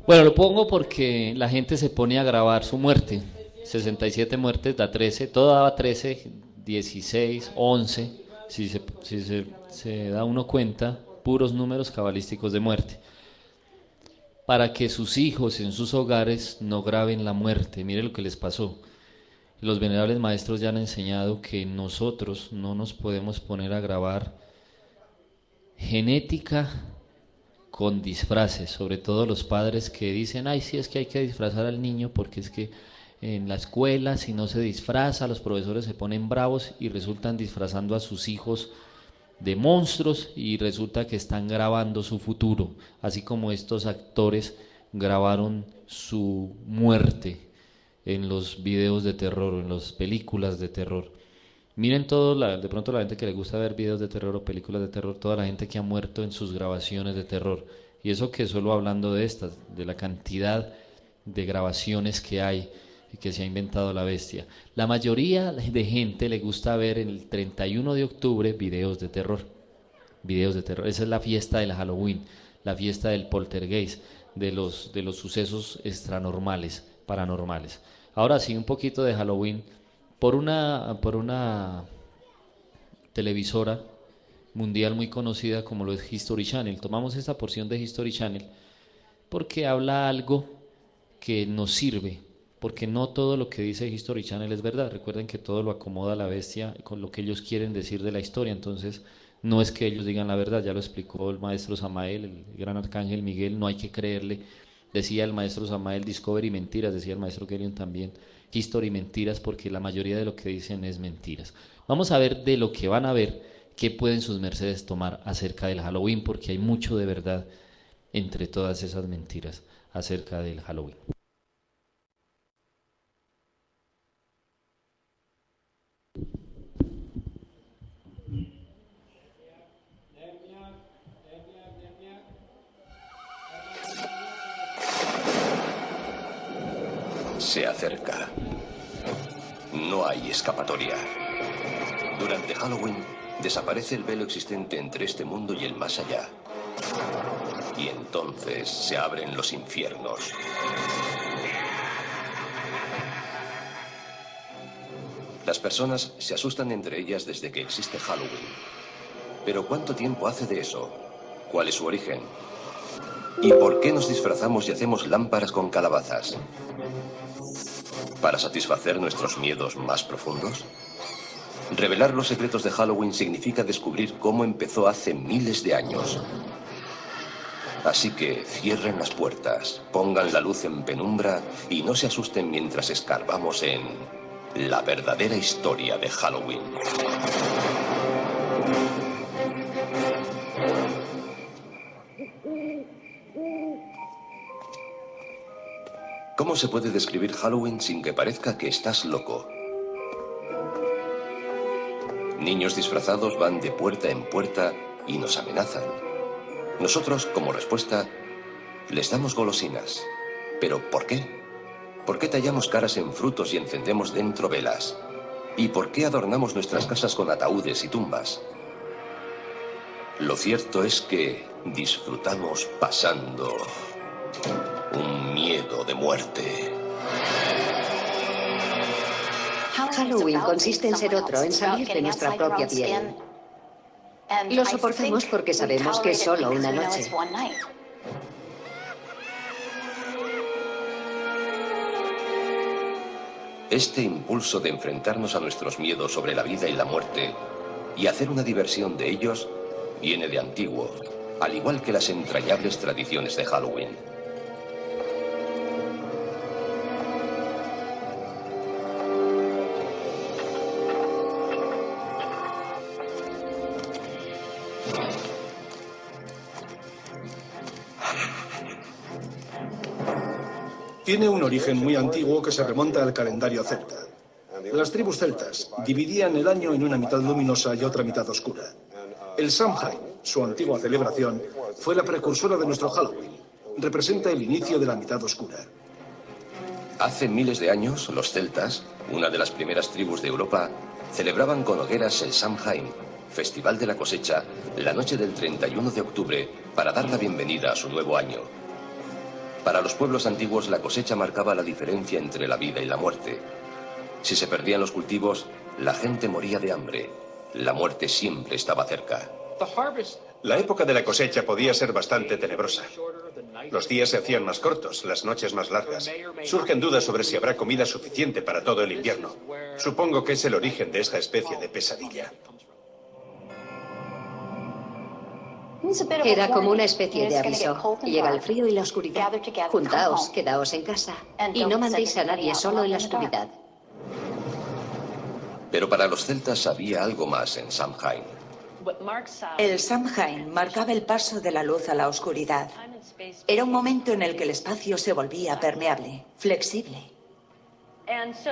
Bueno, lo pongo porque la gente se pone a grabar su muerte. 67 muertes da 13, todo daba 13, 16, 11, si se da uno cuenta, puros números cabalísticos de muerte. Para que sus hijos en sus hogares no graben la muerte. Mire lo que les pasó. Los venerables maestros ya han enseñado que nosotros no nos podemos poner a grabar genética con disfraces, sobre todo los padres que dicen, ay, sí, es que hay que disfrazar al niño porque es que en la escuela si no se disfraza, los profesores se ponen bravos y resultan disfrazando a sus hijos de monstruos y resulta que están grabando su futuro, así como estos actores grabaron su muerte en los videos de terror o en las películas de terror. Miren de pronto la gente que le gusta ver videos de terror o películas de terror, toda la gente que ha muerto en sus grabaciones de terror. Y eso que solo hablando de estas, de la cantidad de grabaciones que hay y que se ha inventado la bestia. La mayoría de gente le gusta ver el 31 de octubre videos de terror. Videos de terror. Esa es la fiesta del Halloween, la fiesta del poltergeist, de los sucesos extranormales, paranormales. Ahora sí, un poquito de Halloween. Por una televisora mundial muy conocida como lo es History Channel. Tomamos esta porción de History Channel porque habla algo que nos sirve, porque no todo lo que dice History Channel es verdad. Recuerden que todo lo acomoda la bestia con lo que ellos quieren decir de la historia, entonces no es que ellos digan la verdad, ya lo explicó el maestro Samael, el gran arcángel Miguel, no hay que creerle. Decía el maestro Samael, Discovery mentiras, decía el maestro Gerion también, History mentiras, porque la mayoría de lo que dicen es mentiras. Vamos a ver de lo que van a ver, qué pueden sus mercedes tomar acerca del Halloween, porque hay mucho de verdad entre todas esas mentiras acerca del Halloween. Se acerca. No hay escapatoria. Durante Halloween desaparece el velo existente entre este mundo y el más allá. Y entonces se abren los infiernos. Las personas se asustan entre ellas desde que existe Halloween. Pero ¿cuánto tiempo hace de eso? ¿Cuál es su origen? ¿Y por qué nos disfrazamos y hacemos lámparas con calabazas? ¿Para satisfacer nuestros miedos más profundos? Revelar los secretos de Halloween significa descubrir cómo empezó hace miles de años. Así que cierren las puertas, pongan la luz en penumbra y no se asusten mientras escarbamos en la verdadera historia de Halloween. ¿Cómo se puede describir Halloween sin que parezca que estás loco? Niños disfrazados van de puerta en puerta y nos amenazan. Nosotros, como respuesta, les damos golosinas. ¿Pero por qué? ¿Por qué tallamos caras en frutos y encendemos dentro velas? ¿Y por qué adornamos nuestras casas con ataúdes y tumbas? Lo cierto es que disfrutamos pasando un miedo de muerte. Halloween consiste en ser otro, en salir de nuestra propia piel. Lo soportamos porque sabemos que es solo una noche. Este impulso de enfrentarnos a nuestros miedos sobre la vida y la muerte y hacer una diversión de ellos viene de antiguo, al igual que las entrañables tradiciones de Halloween. Tiene un origen muy antiguo que se remonta al calendario celta. Las tribus celtas dividían el año en una mitad luminosa y otra mitad oscura. El Samhain, su antigua celebración, fue la precursora de nuestro Halloween. Representa el inicio de la mitad oscura. Hace miles de años, los celtas, una de las primeras tribus de Europa, celebraban con hogueras el Samhain, festival de la cosecha, la noche del 31 de octubre, para dar la bienvenida a su nuevo año. Para los pueblos antiguos, la cosecha marcaba la diferencia entre la vida y la muerte. Si se perdían los cultivos, la gente moría de hambre. La muerte siempre estaba cerca. La época de la cosecha podía ser bastante tenebrosa. Los días se hacían más cortos, las noches más largas. Surgen dudas sobre si habrá comida suficiente para todo el invierno. Supongo que es el origen de esta especie de pesadilla. Era como una especie de aviso. Llega el frío y la oscuridad. Juntaos, quedaos en casa. Y no mandéis a nadie solo en la oscuridad. Pero para los celtas había algo más en Samhain. El Samhain marcaba el paso de la luz a la oscuridad. Era un momento en el que el espacio se volvía permeable, flexible.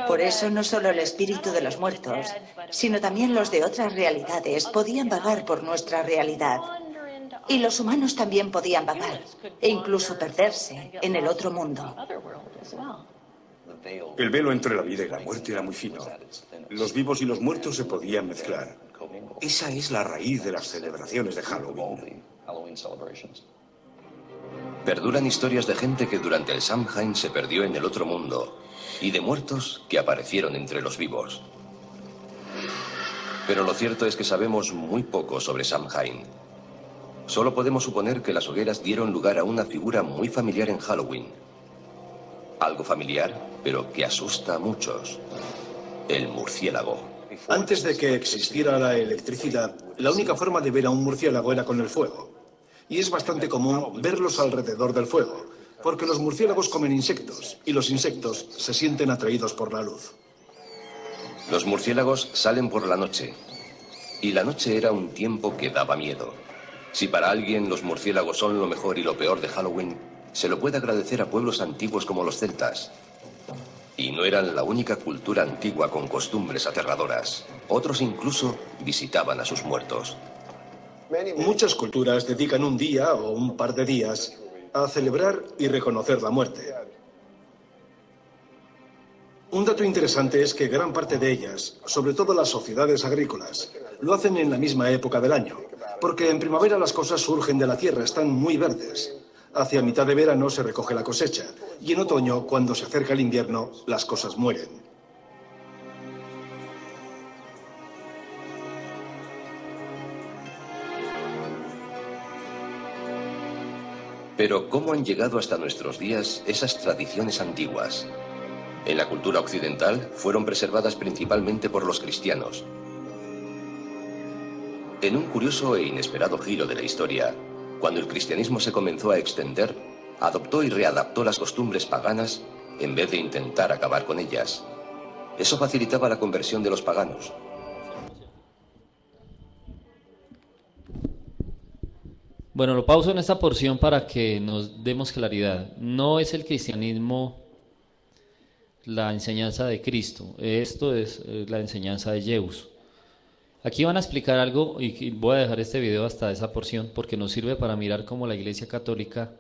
Por eso no solo el espíritu de los muertos, sino también los de otras realidades podían vagar por nuestra realidad. Y los humanos también podían vagar, e incluso perderse en el otro mundo. El velo entre la vida y la muerte era muy fino. Los vivos y los muertos se podían mezclar. Esa es la raíz de las celebraciones de Halloween. Perduran historias de gente que durante el Samhain se perdió en el otro mundo y de muertos que aparecieron entre los vivos. Pero lo cierto es que sabemos muy poco sobre Samhain. Solo podemos suponer que las hogueras dieron lugar a una figura muy familiar en Halloween. Algo familiar, pero que asusta a muchos. El murciélago. Antes de que existiera la electricidad, la única forma de ver a un murciélago era con el fuego. Y es bastante común verlos alrededor del fuego, porque los murciélagos comen insectos, y los insectos se sienten atraídos por la luz. Los murciélagos salen por la noche. Y la noche era un tiempo que daba miedo. Si para alguien los murciélagos son lo mejor y lo peor de Halloween, se lo puede agradecer a pueblos antiguos como los celtas. Y no eran la única cultura antigua con costumbres aterradoras. Otros incluso visitaban a sus muertos. Muchas culturas dedican un día o un par de días a celebrar y reconocer la muerte. Un dato interesante es que gran parte de ellas, sobre todo las sociedades agrícolas, lo hacen en la misma época del año, porque en primavera las cosas surgen de la tierra, están muy verdes. Hacia mitad de verano se recoge la cosecha, y en otoño, cuando se acerca el invierno, las cosas mueren. Pero ¿cómo han llegado hasta nuestros días esas tradiciones antiguas? En la cultura occidental fueron preservadas principalmente por los cristianos. En un curioso e inesperado giro de la historia, cuando el cristianismo se comenzó a extender, adoptó y readaptó las costumbres paganas en vez de intentar acabar con ellas. Eso facilitaba la conversión de los paganos. Bueno, lo pauso en esta porción para que nos demos claridad. No es el cristianismo la enseñanza de Cristo, esto es la enseñanza de Zeus. Aquí van a explicar algo y voy a dejar este video hasta esa porción porque nos sirve para mirar cómo la Iglesia Católica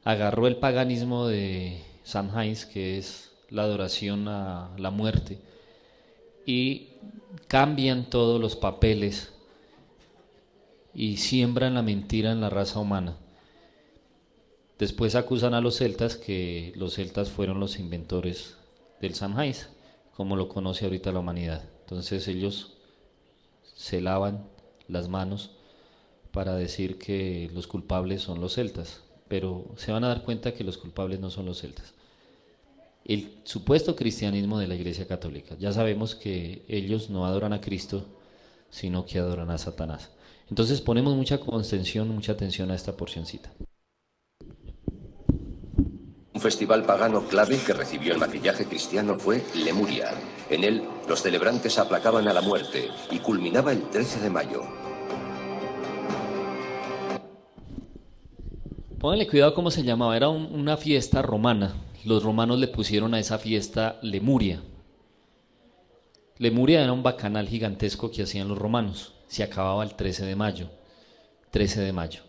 agarró el paganismo de Samhain, que es la adoración a la muerte, y cambian todos los papeles y siembran la mentira en la raza humana. Después acusan a los celtas que los celtas fueron los inventores del Samhain, como lo conoce ahorita la humanidad. Entonces ellos se lavan las manos para decir que los culpables son los celtas, pero se van a dar cuenta que los culpables no son los celtas. El supuesto cristianismo de la Iglesia Católica, ya sabemos que ellos no adoran a Cristo, sino que adoran a Satanás. Entonces ponemos mucha atención a esta porcioncita. Un festival pagano clave que recibió el maquillaje cristiano fue Lemuria. En él, los celebrantes aplacaban a la muerte y culminaba el 13 de mayo. Pónganle cuidado cómo se llamaba, era una fiesta romana. Los romanos le pusieron a esa fiesta Lemuria. Lemuria era un bacanal gigantesco que hacían los romanos. Se acababa el 13 de mayo. 13 de mayo.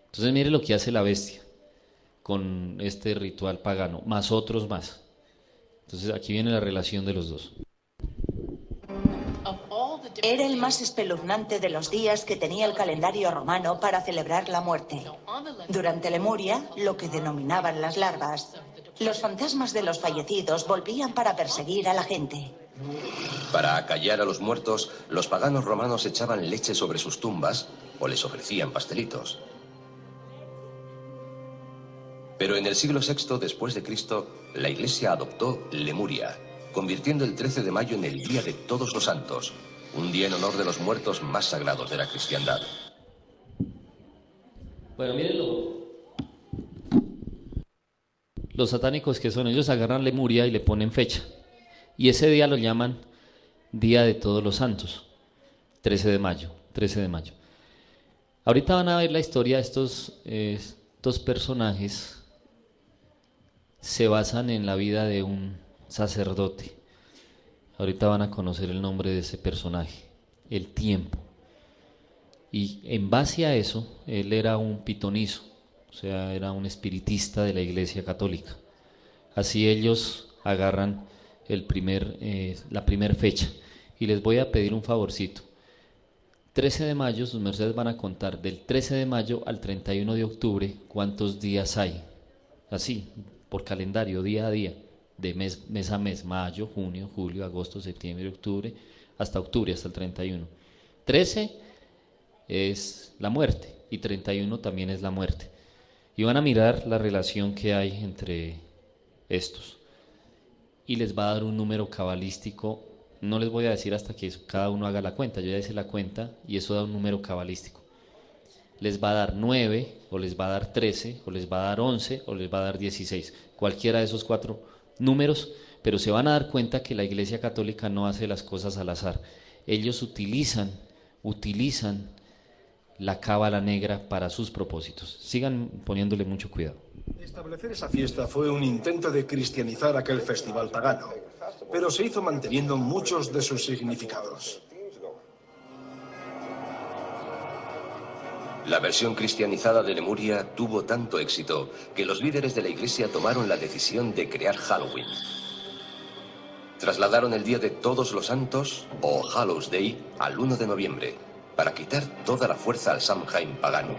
Entonces mire lo que hace la bestia con este ritual pagano, más otros más. Entonces aquí viene la relación de los dos. Era el más espeluznante de los días que tenía el calendario romano para celebrar la muerte. Durante Lemuria, lo que denominaban las larvas, los fantasmas de los fallecidos volvían para perseguir a la gente. Para acallar a los muertos, los paganos romanos echaban leche sobre sus tumbas o les ofrecían pastelitos. Pero en el siglo VI después de Cristo, la Iglesia adoptó Lemuria, convirtiendo el 13 de mayo en el Día de Todos los Santos, un día en honor de los muertos más sagrados de la cristiandad. Bueno, mírenlo. Los satánicos que son, ellos agarran Lemuria y le ponen fecha. Y ese día lo llaman Día de Todos los Santos, 13 de mayo, 13 de mayo. Ahorita van a ver la historia de estos personajes. Se basan en la vida de un sacerdote. Ahorita van a conocer el nombre de ese personaje, el tiempo. Y en base a eso, él era un pitonizo, o sea, era un espiritista de la Iglesia Católica. Así ellos agarran la primer fecha. Y les voy a pedir un favorcito. 13 de mayo, sus mercedes van a contar del 13 de mayo al 31 de octubre cuántos días hay. Así, por calendario, día a día, de mes a mes, mayo, junio, julio, agosto, septiembre, octubre, hasta octubre, hasta el 31. 13 es la muerte y 31 también es la muerte. Y van a mirar la relación que hay entre estos. Y les va a dar un número cabalístico. No les voy a decir hasta que cada uno haga la cuenta. Yo ya hice la cuenta y eso da un número cabalístico. Les va a dar 9, o les va a dar 13, o les va a dar 11, o les va a dar 16. Cualquiera de esos 4 números, pero se van a dar cuenta que la Iglesia Católica no hace las cosas al azar. Ellos utilizan la cábala negra para sus propósitos. Sigan poniéndole mucho cuidado. Establecer esa fiesta fue un intento de cristianizar aquel festival pagano, pero se hizo manteniendo muchos de sus significados. La versión cristianizada de Lemuria tuvo tanto éxito que los líderes de la iglesia tomaron la decisión de crear Halloween. Trasladaron el Día de Todos los Santos, o Hallows Day, al 1 de noviembre, para quitar toda la fuerza al Samhain pagano.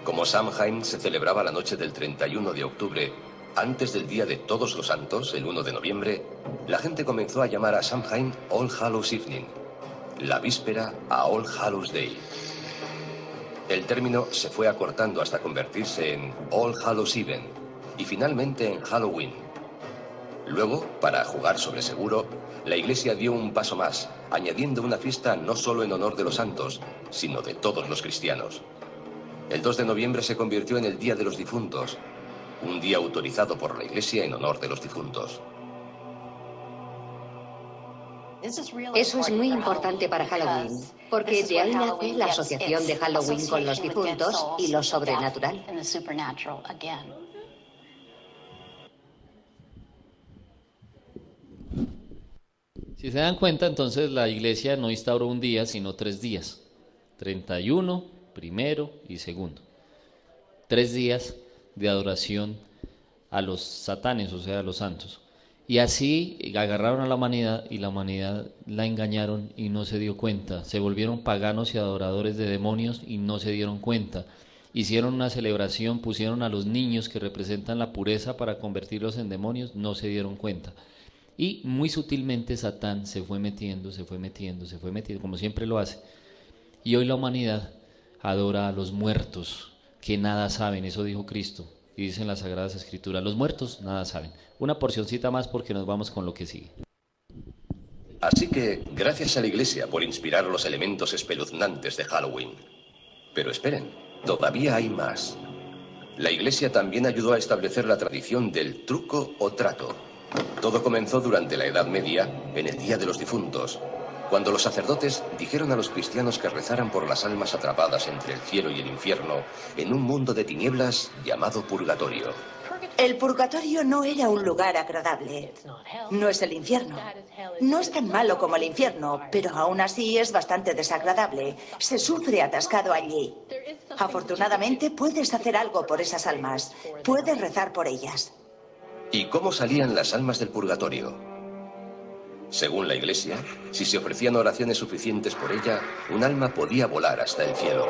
Como Samhain se celebraba la noche del 31 de octubre, antes del Día de Todos los Santos, el 1 de noviembre, la gente comenzó a llamar a Samhain All Hallows Evening, la víspera a All Hallows Day. El término se fue acortando hasta convertirse en All Hallows Even y finalmente en Halloween. Luego, para jugar sobre seguro, la Iglesia dio un paso más, añadiendo una fiesta no solo en honor de los santos, sino de todos los cristianos. El 2 de noviembre se convirtió en el Día de los Difuntos, un día autorizado por la Iglesia en honor de los difuntos. Eso es muy importante para Halloween, porque de ahí nace la asociación de Halloween con los difuntos y lo sobrenatural. Si se dan cuenta, entonces la iglesia no instauró un día, sino 3 días. 31, primero y segundo. 3 días de adoración a los satanes, o sea, a los santos. Y así agarraron a la humanidad y la humanidad la engañaron y no se dio cuenta. Se volvieron paganos y adoradores de demonios y no se dieron cuenta. Hicieron una celebración, pusieron a los niños que representan la pureza para convertirlos en demonios, no se dieron cuenta. Y muy sutilmente Satán se fue metiendo, como siempre lo hace. Y hoy la humanidad adora a los muertos, que nada saben, eso dijo Cristo. Y dicen las Sagradas Escrituras, los muertos nada saben. Una porcioncita más porque nos vamos con lo que sigue. Así que, gracias a la Iglesia por inspirar los elementos espeluznantes de Halloween. Pero esperen, todavía hay más. La Iglesia también ayudó a establecer la tradición del truco o trato. Todo comenzó durante la Edad Media, en el Día de los Difuntos, cuando los sacerdotes dijeron a los cristianos que rezaran por las almas atrapadas entre el cielo y el infierno en un mundo de tinieblas llamado purgatorio. El purgatorio no era un lugar agradable. No es el infierno. No es tan malo como el infierno, pero aún así es bastante desagradable. Se sufre atascado allí. Afortunadamente puedes hacer algo por esas almas. Puedes rezar por ellas. ¿Y cómo salían las almas del purgatorio? Según la Iglesia, si se ofrecían oraciones suficientes por ella, un alma podía volar hasta el cielo.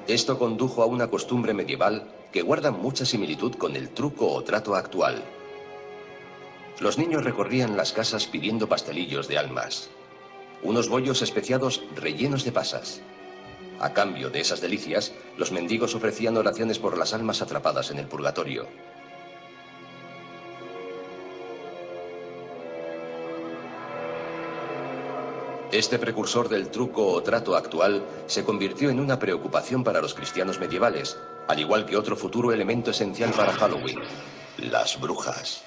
Esto condujo a una costumbre medieval que guarda mucha similitud con el truco o trato actual. Los niños recorrían las casas pidiendo pastelillos de almas, unos bollos especiados rellenos de pasas. A cambio de esas delicias, los mendigos ofrecían oraciones por las almas atrapadas en el purgatorio. Este precursor del truco o trato actual se convirtió en una preocupación para los cristianos medievales, al igual que otro futuro elemento esencial para Halloween: las brujas.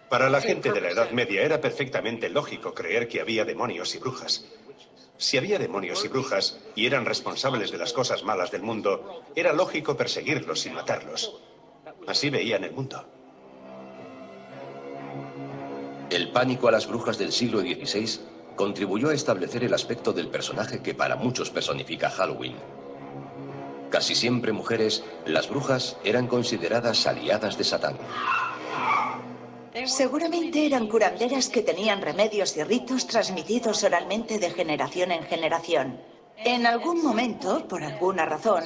Para la gente de la Edad Media era perfectamente lógico creer que había demonios y brujas. Si había demonios y brujas y eran responsables de las cosas malas del mundo, era lógico perseguirlos y matarlos. Así veían el mundo. El pánico a las brujas del siglo XVI contribuyó a establecer el aspecto del personaje que para muchos personifica Halloween. Casi siempre mujeres, las brujas eran consideradas aliadas de Satán. Seguramente eran curanderas que tenían remedios y ritos transmitidos oralmente de generación en generación. En algún momento, por alguna razón,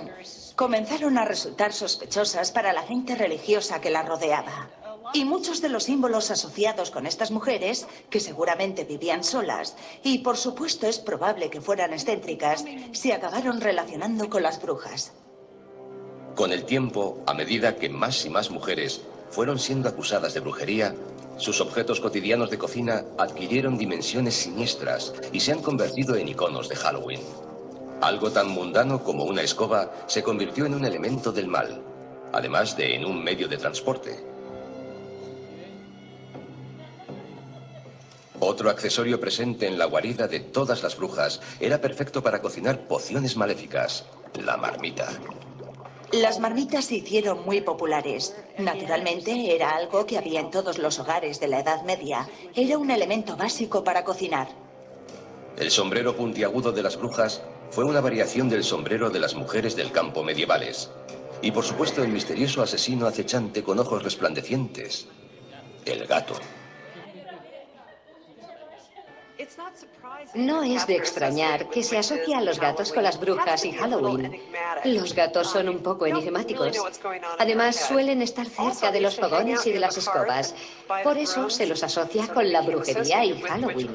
comenzaron a resultar sospechosas para la gente religiosa que la rodeaba. Y muchos de los símbolos asociados con estas mujeres, que seguramente vivían solas, y por supuesto es probable que fueran excéntricas, se acabaron relacionando con las brujas. Con el tiempo, a medida que más y más mujeres fueron siendo acusadas de brujería, sus objetos cotidianos de cocina adquirieron dimensiones siniestras y se han convertido en iconos de Halloween. Algo tan mundano como una escoba se convirtió en un elemento del mal, además de en un medio de transporte. Otro accesorio presente en la guarida de todas las brujas era perfecto para cocinar pociones maléficas: la marmita. Las marmitas se hicieron muy populares. Naturalmente, era algo que había en todos los hogares de la Edad Media. Era un elemento básico para cocinar. El sombrero puntiagudo de las brujas fue una variación del sombrero de las mujeres del campo medievales. Y por supuesto el misterioso asesino acechante con ojos resplandecientes: el gato. No es de extrañar que se asocie a los gatos con las brujas y Halloween. Los gatos son un poco enigmáticos. Además, suelen estar cerca de los fogones y de las escobas. Por eso se los asocia con la brujería y Halloween.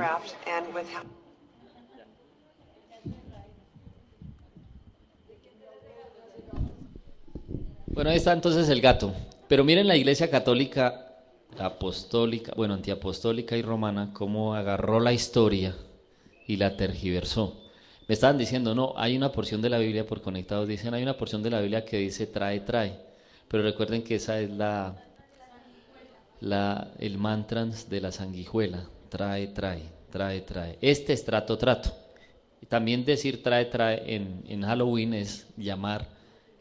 Bueno, ahí está entonces el gato. Pero miren la Iglesia Católica, apostólica, bueno, antiapostólica y romana, cómo agarró la historia y la tergiversó. Me estaban diciendo, no, hay una porción de la Biblia, por conectados dicen, hay una porción de la Biblia que dice trae, trae. Pero recuerden que esa es el mantra de la sanguijuela: trae, trae, trae, trae. Este es trato, trato. Y también decir trae, trae en Halloween es llamar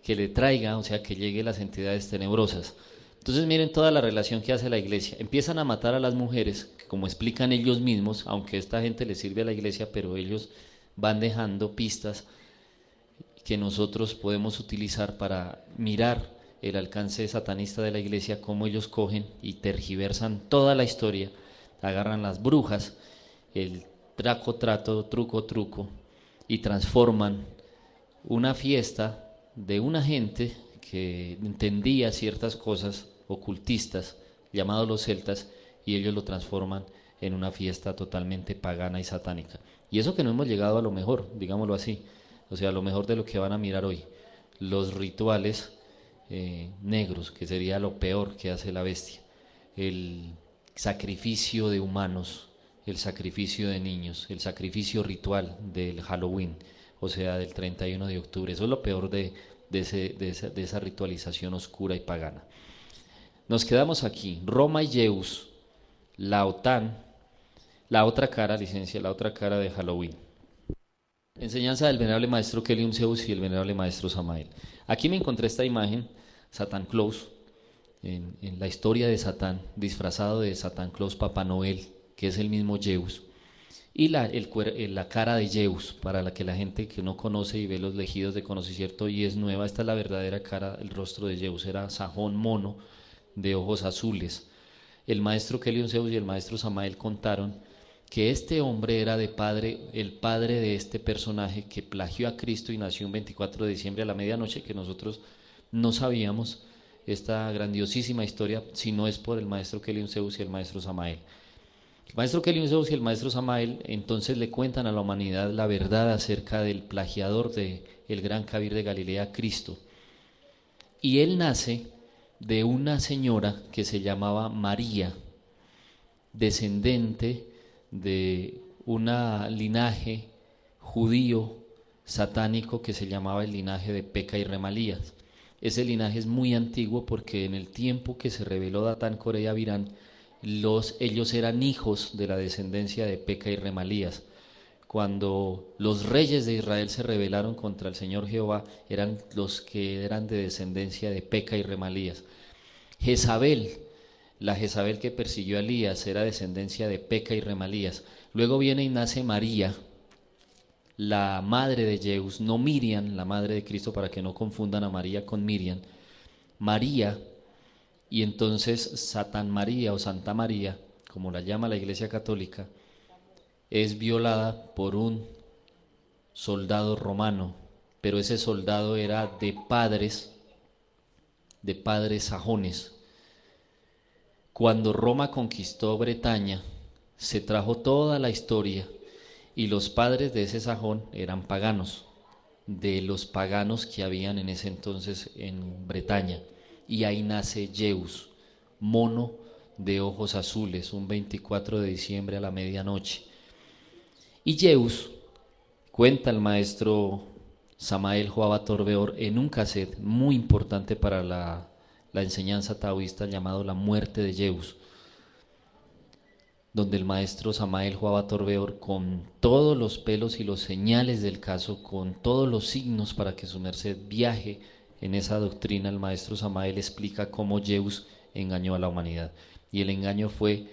que le traiga, o sea, que llegue las entidades tenebrosas. Entonces miren toda la relación que hace la iglesia. Empiezan a matar a las mujeres, que como explican ellos mismos, aunque esta gente le sirve a la iglesia, pero ellos van dejando pistas que nosotros podemos utilizar para mirar el alcance satanista de la iglesia, cómo ellos cogen y tergiversan toda la historia, agarran las brujas, el traco, trato, truco, truco, y transforman una fiesta de una gente que entendía ciertas cosas ocultistas, llamados los celtas, y ellos lo transforman en una fiesta totalmente pagana y satánica. Y eso que no hemos llegado a lo mejor, digámoslo así, o sea, a lo mejor de lo que van a mirar hoy, los rituales negros, que sería lo peor que hace la bestia, el sacrificio de humanos, el sacrificio de niños, el sacrificio ritual del Halloween, o sea, del 31 de octubre, eso es lo peor de esa ritualización oscura y pagana. Nos quedamos aquí. Roma y Zeus, la OTAN, la otra cara, licencia, la otra cara de Halloween. Enseñanza del venerable maestro Kelium Zeus y el venerable maestro Samael. Aquí me encontré esta imagen, Satan Claus, en la historia de Satán, disfrazado de Satan Claus Papá Noel, que es el mismo Zeus, y la cara de Zeus, para la que la gente que no conoce y ve los legidos de conoce cierto y es nueva. Esta es la verdadera cara, el rostro de Zeus, era sajón mono de ojos azules. El maestro Kelium Zeus y el maestro Samael contaron que este hombre era el padre de este personaje que plagió a Cristo y nació un 24 de diciembre a la medianoche, que nosotros no sabíamos esta grandiosísima historia si no es por el maestro Kelium Zeus y el maestro Samael. El maestro Kelium Zeus y el maestro Samael entonces le cuentan a la humanidad la verdad acerca del plagiador de el gran Kabir de Galilea, Cristo. Y él nace de una señora que se llamaba María, descendente de un linaje judío satánico que se llamaba el linaje de Peca y Remalías. Ese linaje es muy antiguo porque en el tiempo que se reveló Datán, Coré y Abirán, ellos eran hijos de la descendencia de Peca y Remalías. Cuando los reyes de Israel se rebelaron contra el Señor Jehová, eran los que eran de descendencia de Peca y Remalías. Jezabel, la Jezabel que persiguió a Elías, era descendencia de Peca y Remalías. Luego viene y nace María, la madre de Zeus, no Miriam, la madre de Cristo, para que no confundan a María con Miriam. María, y entonces Satán María o Santa María, como la llama la Iglesia Católica, es violada por un soldado romano, pero ese soldado era de padres sajones. Cuando Roma conquistó Bretaña, se trajo toda la historia y los padres de ese sajón eran paganos, de los paganos que habían en ese entonces en Bretaña. Y ahí nace Zeus, mono de ojos azules, un 24 de diciembre a la medianoche. Y Zeus, cuenta el maestro Samael Joaba Torbeor en un cassette muy importante para la enseñanza taoísta llamado La muerte de Zeus, donde el maestro Samael Joaba Torbeor, con todos los pelos y los señales del caso, con todos los signos para que su merced viaje en esa doctrina, el maestro Samael explica cómo Zeus engañó a la humanidad. Y el engaño fue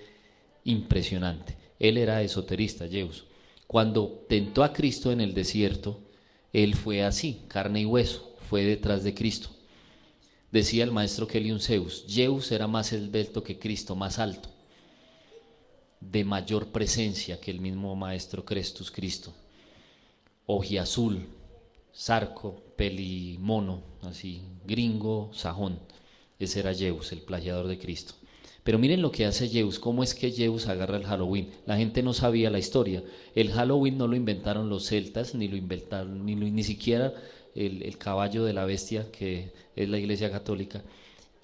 impresionante. Él era esoterista, Zeus. Cuando tentó a Cristo en el desierto, él fue así, carne y hueso, fue detrás de Cristo. Decía el maestro Keliun Zeus, Zeus era más esbelto que Cristo, más alto, de mayor presencia que el mismo maestro Crestus Cristo. Ojiazul, zarco, pelimono, así, gringo, sajón. Ese era Zeus, el plagiador de Cristo. Pero miren lo que hace Zeus, cómo es que Zeus agarra el Halloween. La gente no sabía la historia. El Halloween no lo inventaron los celtas, ni lo inventaron, ni siquiera el caballo de la bestia, que es la Iglesia Católica.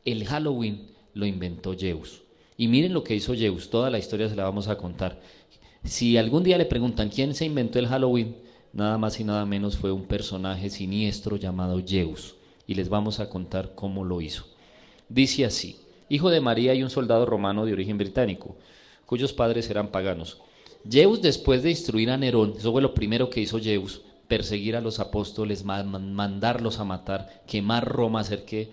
El Halloween lo inventó Zeus. Y miren lo que hizo Zeus, toda la historia se la vamos a contar. Si algún día le preguntan quién se inventó el Halloween, nada más y nada menos fue un personaje siniestro llamado Zeus. Y les vamos a contar cómo lo hizo. Dice así: hijo de María y un soldado romano de origen británico, cuyos padres eran paganos. Zeus, después de instruir a Nerón, eso fue lo primero que hizo Zeus, perseguir a los apóstoles, mandarlos a matar, quemar Roma, hacer que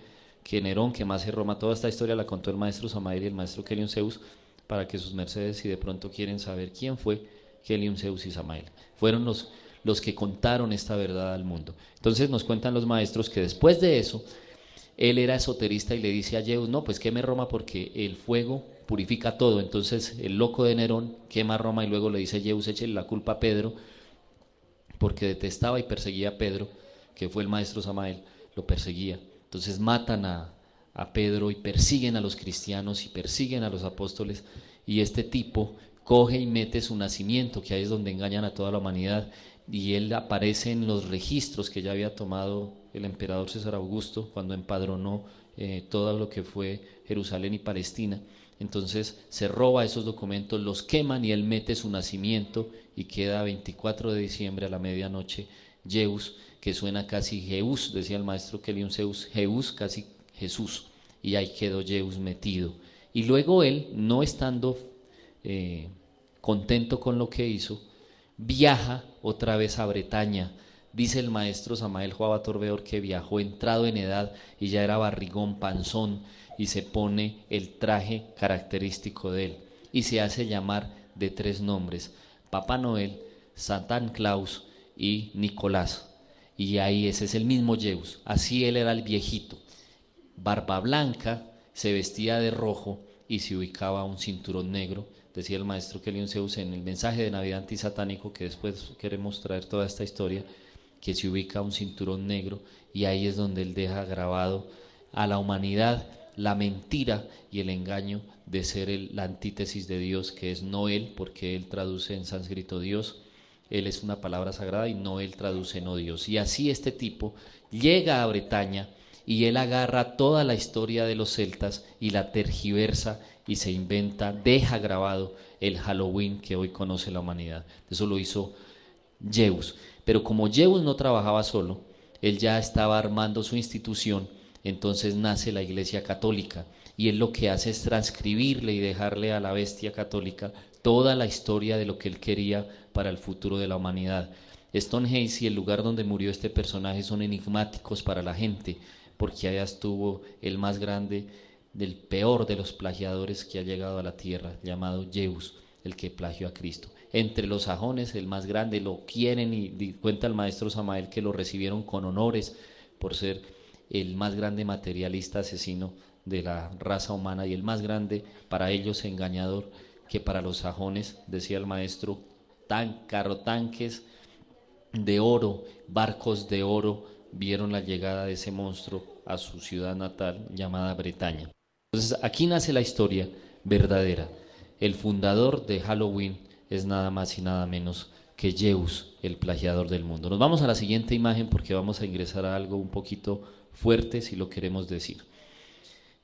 Nerón quemase Roma. Toda esta historia la contó el maestro Samael y el maestro Keliun Zeus, para que sus mercedes, si de pronto quieren saber quién fue Keliun Zeus y Samael, fueron los que contaron esta verdad al mundo. Entonces nos cuentan los maestros que después de eso, él era esoterista y le dice a Zeus, no, pues queme Roma porque el fuego purifica todo. Entonces el loco de Nerón quema Roma y luego le dice Zeus, échele la culpa a Pedro, porque detestaba y perseguía a Pedro, que fue el maestro Samael, lo perseguía. Entonces matan a Pedro y persiguen a los cristianos y persiguen a los apóstoles, y este tipo coge y mete su nacimiento, que ahí es donde engañan a toda la humanidad, y él aparece en los registros que ya había tomado el emperador César Augusto cuando empadronó todo lo que fue Jerusalén y Palestina. Entonces se roba esos documentos, los queman y él mete su nacimiento y queda 24 de diciembre a la medianoche Zeus, que suena casi Jeus, decía el maestro Keliun Zeus, Jeus, casi Jesús, y ahí quedó Zeus metido. Y luego él, no estando contento con lo que hizo, viaja otra vez a Bretaña. Dice el maestro Samael Joaba Torbeor que viajó entrado en edad y ya era barrigón, panzón, y se pone el traje característico de él y se hace llamar de 3 nombres: Papá Noel, Santa Claus y Nicolás. Y ahí ese es el mismo Zeus, así él era el viejito, barba blanca, se vestía de rojo y se ubicaba un cinturón negro. Decía el maestro Keliun Zeus en el mensaje de Navidad antisatánico, que después queremos traer toda esta historia, que se ubica un cinturón negro, y ahí es donde él deja grabado a la humanidad la mentira y el engaño de ser la antítesis de Dios, que es Noel, porque él traduce en sánscrito Dios, él es una palabra sagrada, y Noel traduce no Dios. Y así este tipo llega a Bretaña y él agarra toda la historia de los celtas y la tergiversa y se inventa, deja grabado el Halloween que hoy conoce la humanidad. Eso lo hizo Zeus. Pero como Zeus no trabajaba solo, él ya estaba armando su institución. Entonces nace la Iglesia Católica, y él lo que hace es transcribirle y dejarle a la bestia católica toda la historia de lo que él quería para el futuro de la humanidad. Stonehenge y el lugar donde murió este personaje son enigmáticos para la gente, porque allá estuvo el más grande, del peor de los plagiadores que ha llegado a la tierra, llamado Zeus, el que plagió a Cristo. Entre los sajones, el más grande, lo quieren, y cuenta el maestro Samael que lo recibieron con honores por ser el más grande materialista asesino de la raza humana, y el más grande para ellos engañador, que para los sajones, decía el maestro, carrotanques de oro, barcos de oro, vieron la llegada de ese monstruo a su ciudad natal llamada Bretaña. Entonces aquí nace la historia verdadera. El fundador de Halloween es nada más y nada menos que Zeus, el plagiador del mundo. Nos vamos a la siguiente imagen porque vamos a ingresar a algo un poquito fuerte si lo queremos decir.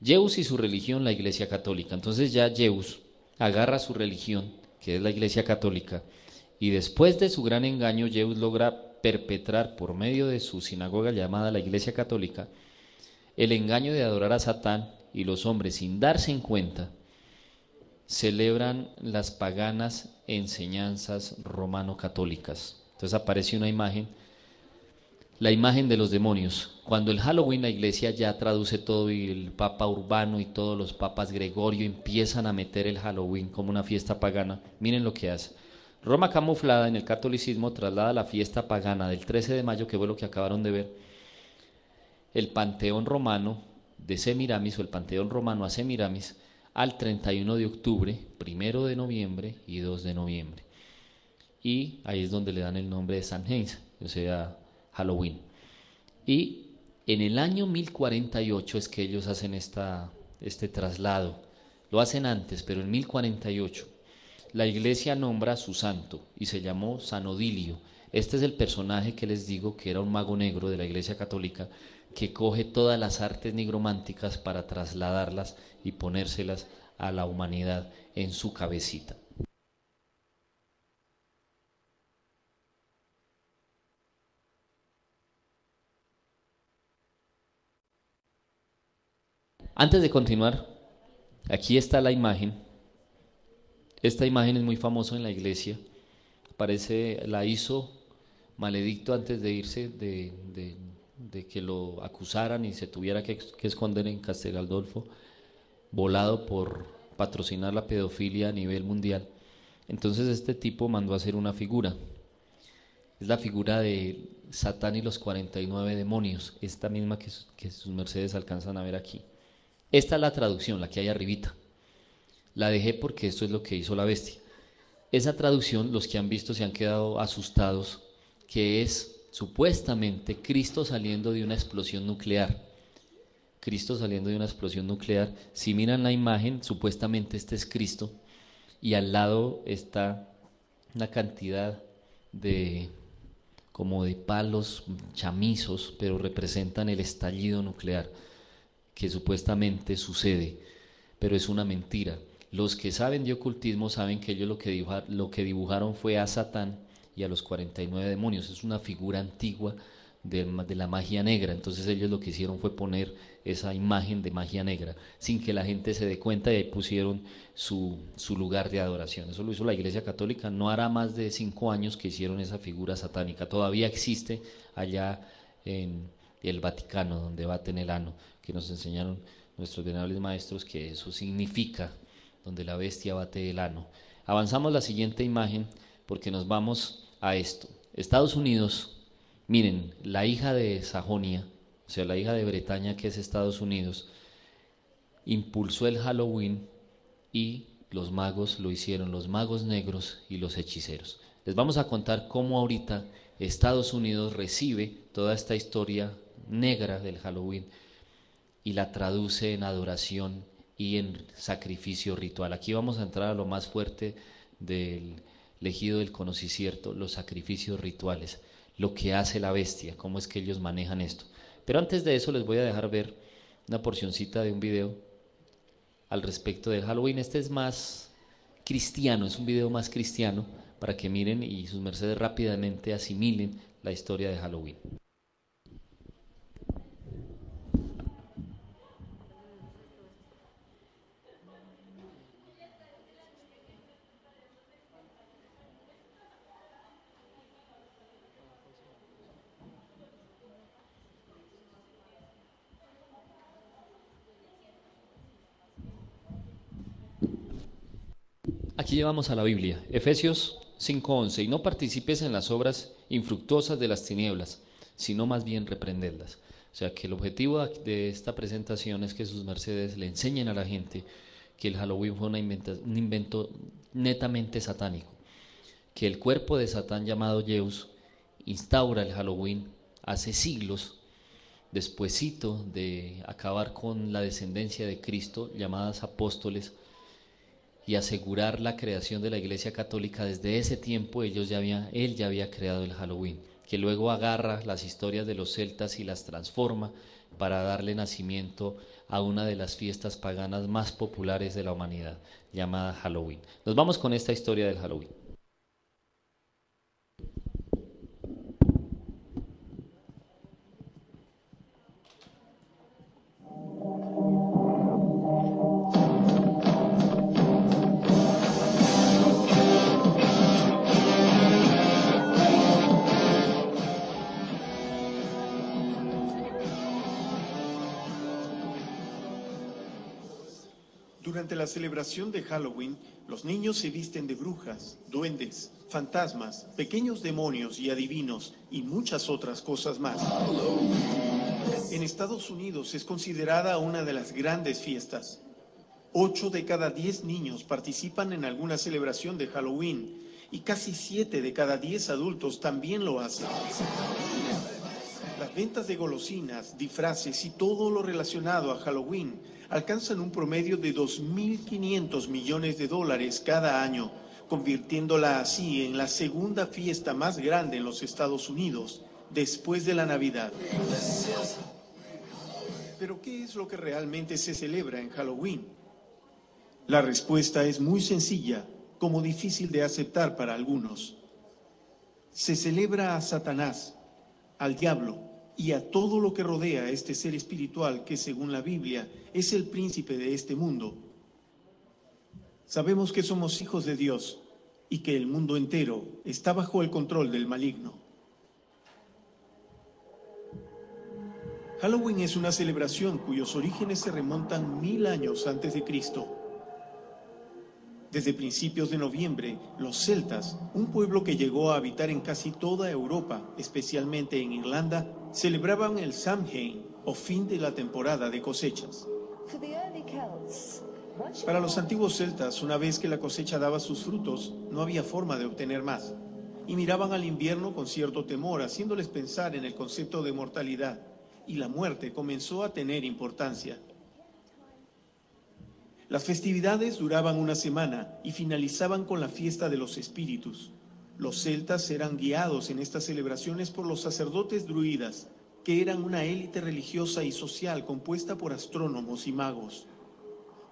Zeus y su religión, la Iglesia Católica. Entonces ya Zeus agarra su religión, que es la Iglesia Católica, y después de su gran engaño, Zeus logra perpetrar por medio de su sinagoga llamada la Iglesia Católica el engaño de adorar a Satán, y los hombres, sin darse en cuenta, celebran las paganas enseñanzas romano-católicas. Entonces aparece una imagen, la imagen de los demonios. Cuando el Halloween la iglesia ya traduce todo y el Papa Urbano y todos los papas Gregorio empiezan a meter el Halloween como una fiesta pagana, miren lo que hace. Roma camuflada en el catolicismo traslada la fiesta pagana del 13 de mayo, que fue lo que acabaron de ver, el panteón romano de Semiramis, o el panteón romano a Semiramis, al 31 de octubre, 1 de noviembre y 2 de noviembre. Y ahí es donde le dan el nombre de Samhain, o sea, Halloween. Y en el año 1048 es que ellos hacen este traslado. Lo hacen antes, pero en 1048 la iglesia nombra a su santo y se llamó San Odilio. Este es el personaje que les digo que era un mago negro de la iglesia católica, que coge todas las artes nigrománticas para trasladarlas y ponérselas a la humanidad en su cabecita. Antes de continuar, aquí está la imagen. Esta imagen es muy famosa en la iglesia. Parece, la hizo Maledicto antes de irse de que lo acusaran y se tuviera que esconder en Castel Gandolfo, volado por patrocinar la pedofilia a nivel mundial. Entonces este tipo mandó a hacer una figura. Es la figura de Satán y los 49 demonios, esta misma que sus mercedes alcanzan a ver aquí. Esta es la traducción, la que hay arribita. La dejé porque esto es lo que hizo la bestia. Esa traducción, los que han visto se han quedado asustados, que es supuestamente Cristo saliendo de una explosión nuclear. Cristo saliendo de una explosión nuclear. Si miran la imagen, supuestamente este es Cristo, y al lado está una cantidad como de palos chamizos, pero representan el estallido nuclear que supuestamente sucede, pero es una mentira. Los que saben de ocultismo saben que ellos lo que dibujaron fue a Satán y a los 49 demonios. Es una figura antigua de la magia negra. Entonces ellos lo que hicieron fue poner esa imagen de magia negra sin que la gente se dé cuenta, y ahí pusieron su lugar de adoración. Eso lo hizo la Iglesia Católica. No hará más de 5 años que hicieron esa figura satánica. Todavía existe allá en el Vaticano, donde baten el ano, que nos enseñaron nuestros venerables maestros que eso significa donde la bestia bate el ano. Avanzamos la siguiente imagen porque nos vamos a esto. Estados Unidos, miren, la hija de Sajonia, o sea, la hija de Bretaña, que es Estados Unidos, impulsó el Halloween y los magos lo hicieron, los magos negros y los hechiceros. Les vamos a contar cómo ahorita Estados Unidos recibe toda esta historia negra del Halloween y la traduce en adoración y en sacrificio ritual. Aquí vamos a entrar a lo más fuerte del ejido del conocicierto, los sacrificios rituales, lo que hace la bestia, cómo es que ellos manejan esto. Pero antes de eso les voy a dejar ver una porcioncita de un video al respecto del Halloween. Este es más cristiano, es un video más cristiano, para que miren y sus mercedes rápidamente asimilen la historia de Halloween. Aquí llevamos a la Biblia, Efesios 5:11, y no participes en las obras infructuosas de las tinieblas, sino más bien reprenderlas. O sea que el objetivo de esta presentación es que sus mercedes le enseñen a la gente que el Halloween fue un invento netamente satánico, que el cuerpo de Satán llamado Zeus instaura el Halloween hace siglos, despuesito de acabar con la descendencia de Cristo, llamadas apóstoles, y asegurar la creación de la Iglesia Católica. Desde ese tiempo él ya había creado el Halloween, que luego agarra las historias de los celtas y las transforma para darle nacimiento a una de las fiestas paganas más populares de la humanidad, llamada Halloween. Nos vamos con esta historia del Halloween. Durante la celebración de Halloween, los niños se visten de brujas, duendes, fantasmas, pequeños demonios y adivinos y muchas otras cosas más. En Estados Unidos es considerada una de las grandes fiestas. 8 de cada 10 niños participan en alguna celebración de Halloween y casi 7 de cada 10 adultos también lo hacen. Las ventas de golosinas, disfraces y todo lo relacionado a Halloween alcanzan un promedio de $2.500 millones cada año, convirtiéndola así en la segunda fiesta más grande en los Estados Unidos, después de la Navidad. ¿Pero qué es lo que realmente se celebra en Halloween? La respuesta es muy sencilla, como difícil de aceptar para algunos. Se celebra a Satanás, al diablo, y a todo lo que rodea a este ser espiritual que, según la Biblia, es el príncipe de este mundo. Sabemos que somos hijos de Dios y que el mundo entero está bajo el control del maligno. Halloween es una celebración cuyos orígenes se remontan 1000 años antes de Cristo. Desde principios de noviembre, los celtas, un pueblo que llegó a habitar en casi toda Europa, especialmente en Irlanda, celebraban el Samhain, o fin de la temporada de cosechas. Para los antiguos celtas, una vez que la cosecha daba sus frutos, no había forma de obtener más, y miraban al invierno con cierto temor, haciéndoles pensar en el concepto de mortalidad, y la muerte comenzó a tener importancia. Las festividades duraban una semana y finalizaban con la fiesta de los espíritus. Los celtas eran guiados en estas celebraciones por los sacerdotes druidas, que eran una élite religiosa y social compuesta por astrónomos y magos.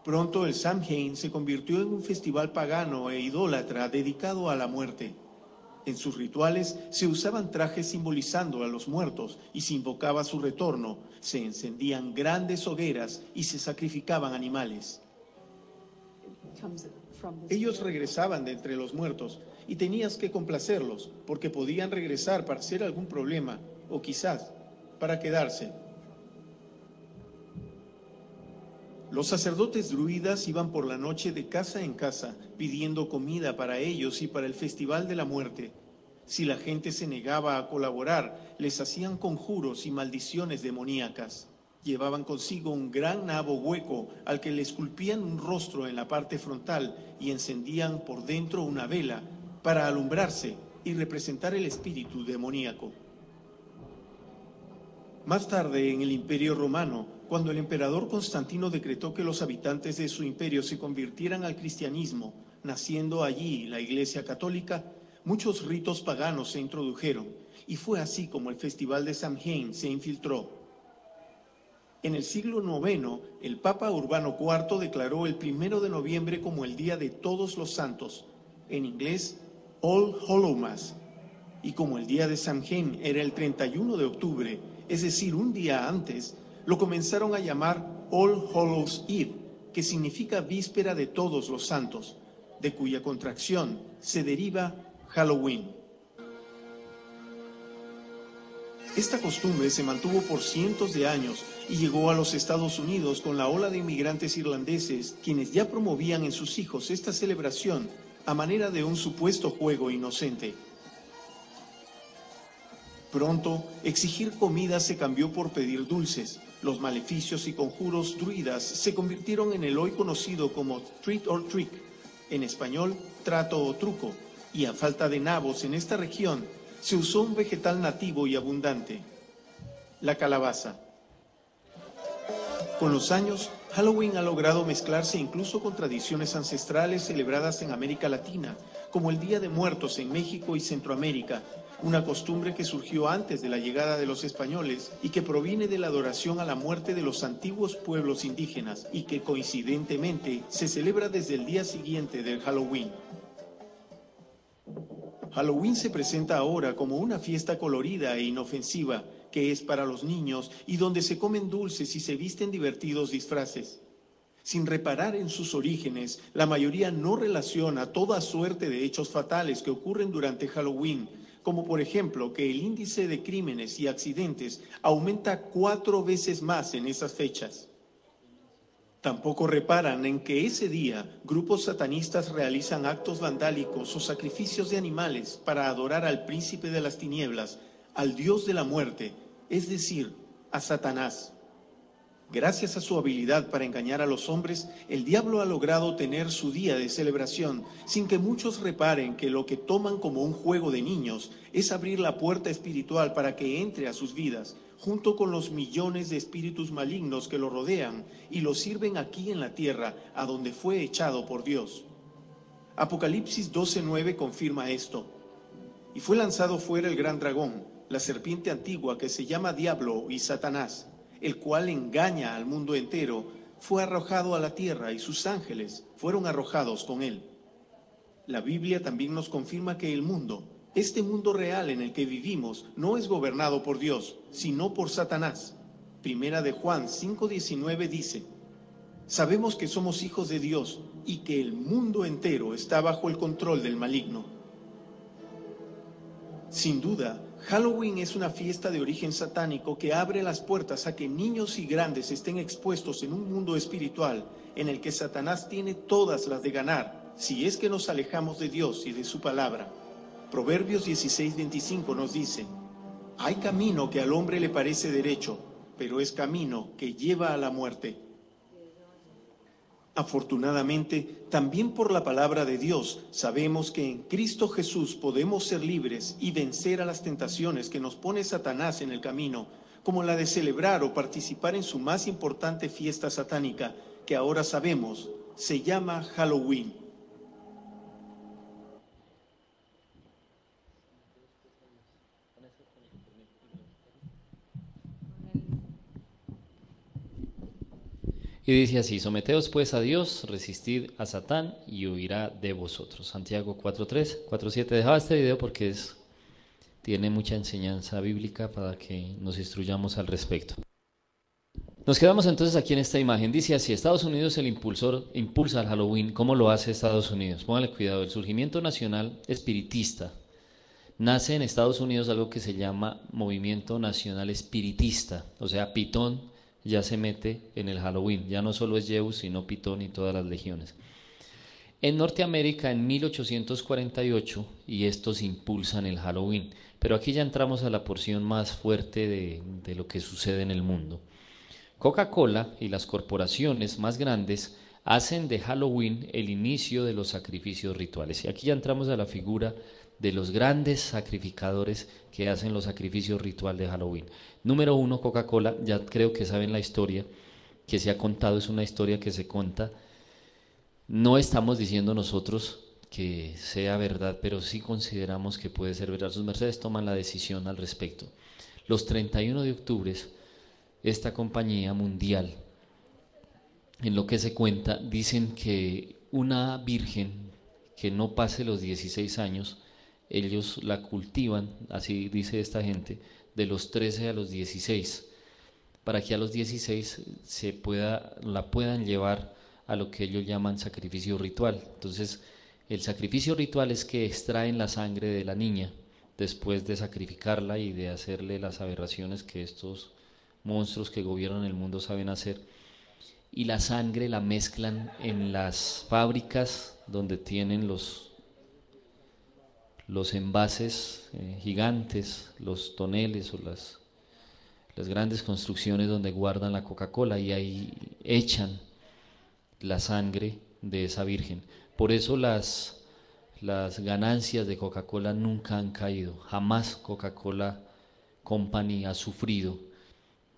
Pronto el Samhain se convirtió en un festival pagano e idólatra dedicado a la muerte. En sus rituales se usaban trajes simbolizando a los muertos y se invocaba su retorno, se encendían grandes hogueras y se sacrificaban animales. Ellos regresaban de entre los muertos y tenías que complacerlos porque podían regresar para hacer algún problema o quizás para quedarse. Los sacerdotes druidas iban por la noche de casa en casa pidiendo comida para ellos y para el festival de la muerte. Si la gente se negaba a colaborar, les hacían conjuros y maldiciones demoníacas. Llevaban consigo un gran nabo hueco al que le esculpían un rostro en la parte frontal y encendían por dentro una vela para alumbrarse y representar el espíritu demoníaco. Más tarde, en el Imperio Romano, cuando el emperador Constantino decretó que los habitantes de su imperio se convirtieran al cristianismo, naciendo allí la Iglesia Católica, muchos ritos paganos se introdujeron, y fue así como el festival de Samhain se infiltró. En el siglo IX, el Papa Urbano IV declaró el 1 de noviembre como el Día de Todos los Santos, en inglés All Hallow Mass, y como el día de Samhain era el 31 de octubre, es decir, un día antes, lo comenzaron a llamar All Hallows Eve, que significa Víspera de Todos los Santos, de cuya contracción se deriva Halloween. Esta costumbre se mantuvo por cientos de años y llegó a los Estados Unidos con la ola de inmigrantes irlandeses, quienes ya promovían en sus hijos esta celebración a manera de un supuesto juego inocente. Pronto, exigir comida se cambió por pedir dulces. Los maleficios y conjuros druidas se convirtieron en el hoy conocido como Treat or Trick, en español, trato o truco, y a falta de nabos en esta región, Se usó un vegetal nativo y abundante, la calabaza. Con los años, Halloween ha logrado mezclarse incluso con tradiciones ancestrales celebradas en América Latina, como el Día de Muertos en México y Centroamérica, una costumbre que surgió antes de la llegada de los españoles y que proviene de la adoración a la muerte de los antiguos pueblos indígenas y que coincidentemente se celebra desde el día siguiente del Halloween. Halloween se presenta ahora como una fiesta colorida e inofensiva, que es para los niños y donde se comen dulces y se visten divertidos disfraces. Sin reparar en sus orígenes, la mayoría no relaciona toda suerte de hechos fatales que ocurren durante Halloween, como por ejemplo que el índice de crímenes y accidentes aumenta 4 veces más en esas fechas. Tampoco reparan en que ese día grupos satanistas realizan actos vandálicos o sacrificios de animales para adorar al príncipe de las tinieblas, al dios de la muerte, es decir, a Satanás. Gracias a su habilidad para engañar a los hombres, el diablo ha logrado tener su día de celebración sin que muchos reparen que lo que toman como un juego de niños es abrir la puerta espiritual para que entre a sus vidas, junto con los millones de espíritus malignos que lo rodean y lo sirven aquí en la tierra, a donde fue echado por Dios. Apocalipsis 12:9 confirma esto. Y fue lanzado fuera el gran dragón, la serpiente antigua que se llama Diablo y Satanás, el cual engaña al mundo entero, fue arrojado a la tierra y sus ángeles fueron arrojados con él. La Biblia también nos confirma que el mundo, este mundo real en el que vivimos, no es gobernado por Dios, sino por Satanás. Primera de Juan 5:19 dice: sabemos que somos hijos de Dios y que el mundo entero está bajo el control del maligno. Sin duda, Halloween es una fiesta de origen satánico que abre las puertas a que niños y grandes estén expuestos en un mundo espiritual en el que Satanás tiene todas las de ganar, si es que nos alejamos de Dios y de su palabra. Proverbios 16:25 nos dice: hay camino que al hombre le parece derecho, pero es camino que lleva a la muerte. Afortunadamente, también por la palabra de Dios, sabemos que en Cristo Jesús podemos ser libres y vencer a las tentaciones que nos pone Satanás en el camino, como la de celebrar o participar en su más importante fiesta satánica, que ahora sabemos se llama Halloween. Y dice así: someteos pues a Dios, resistid a Satán y huirá de vosotros. Santiago 4:3, 4:7. Dejaba este video porque tiene mucha enseñanza bíblica para que nos instruyamos al respecto. Nos quedamos entonces aquí en esta imagen. Dice así: Estados Unidos impulsa el Halloween. ¿Cómo lo hace Estados Unidos? Póngale cuidado. El surgimiento nacional espiritista. Nace en Estados Unidos algo que se llama Movimiento Nacional Espiritista, o sea, Pitón ya se mete en el Halloween, ya no solo es Zeus, sino Pitón y todas las legiones. En Norteamérica en 1848, y estos impulsan el Halloween, pero aquí ya entramos a la porción más fuerte de lo que sucede en el mundo. Coca-Cola y las corporaciones más grandes hacen de Halloween el inicio de los sacrificios rituales, y aquí ya entramos a la figura de los grandes sacrificadores que hacen los sacrificios rituales de Halloween. Número 1, Coca-Cola. Ya creo que saben la historia que se ha contado, es una historia que se cuenta. No estamos diciendo nosotros que sea verdad, pero sí consideramos que puede ser verdad. Sus mercedes toman la decisión al respecto. Los 31 de octubre, esta compañía mundial, en lo que se cuenta, dicen que una virgen que no pase los 16 años, ellos la cultivan, así dice esta gente, de los 13 a los 16, para que a los 16 la puedan llevar a lo que ellos llaman sacrificio ritual. Entonces, el sacrificio ritual es que extraen la sangre de la niña después de sacrificarla y de hacerle las aberraciones que estos monstruos que gobiernan el mundo saben hacer, y la sangre la mezclan en las fábricas donde tienen los envases gigantes, los toneles o las grandes construcciones donde guardan la Coca-Cola, y ahí echan la sangre de esa virgen. Por eso las las ganancias de Coca-Cola nunca han caído. Jamás Coca-Cola Company ha sufrido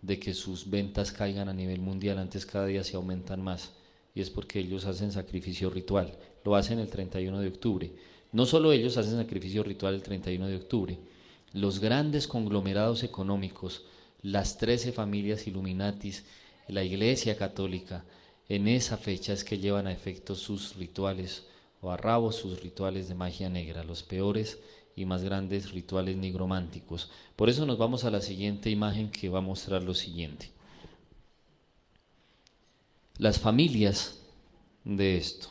de que sus ventas caigan a nivel mundial, antes cada día se aumentan más, y es porque ellos hacen sacrificio ritual, lo hacen el 31 de octubre. No solo ellos hacen sacrificio ritual el 31 de octubre, los grandes conglomerados económicos, las 13 familias Illuminatis, la Iglesia Católica, en esa fecha es que llevan a efecto sus rituales o a rabo sus rituales de magia negra, los peores y más grandes rituales nigrománticos. Por eso nos vamos a la siguiente imagen, que va a mostrar lo siguiente. Las familias de esto,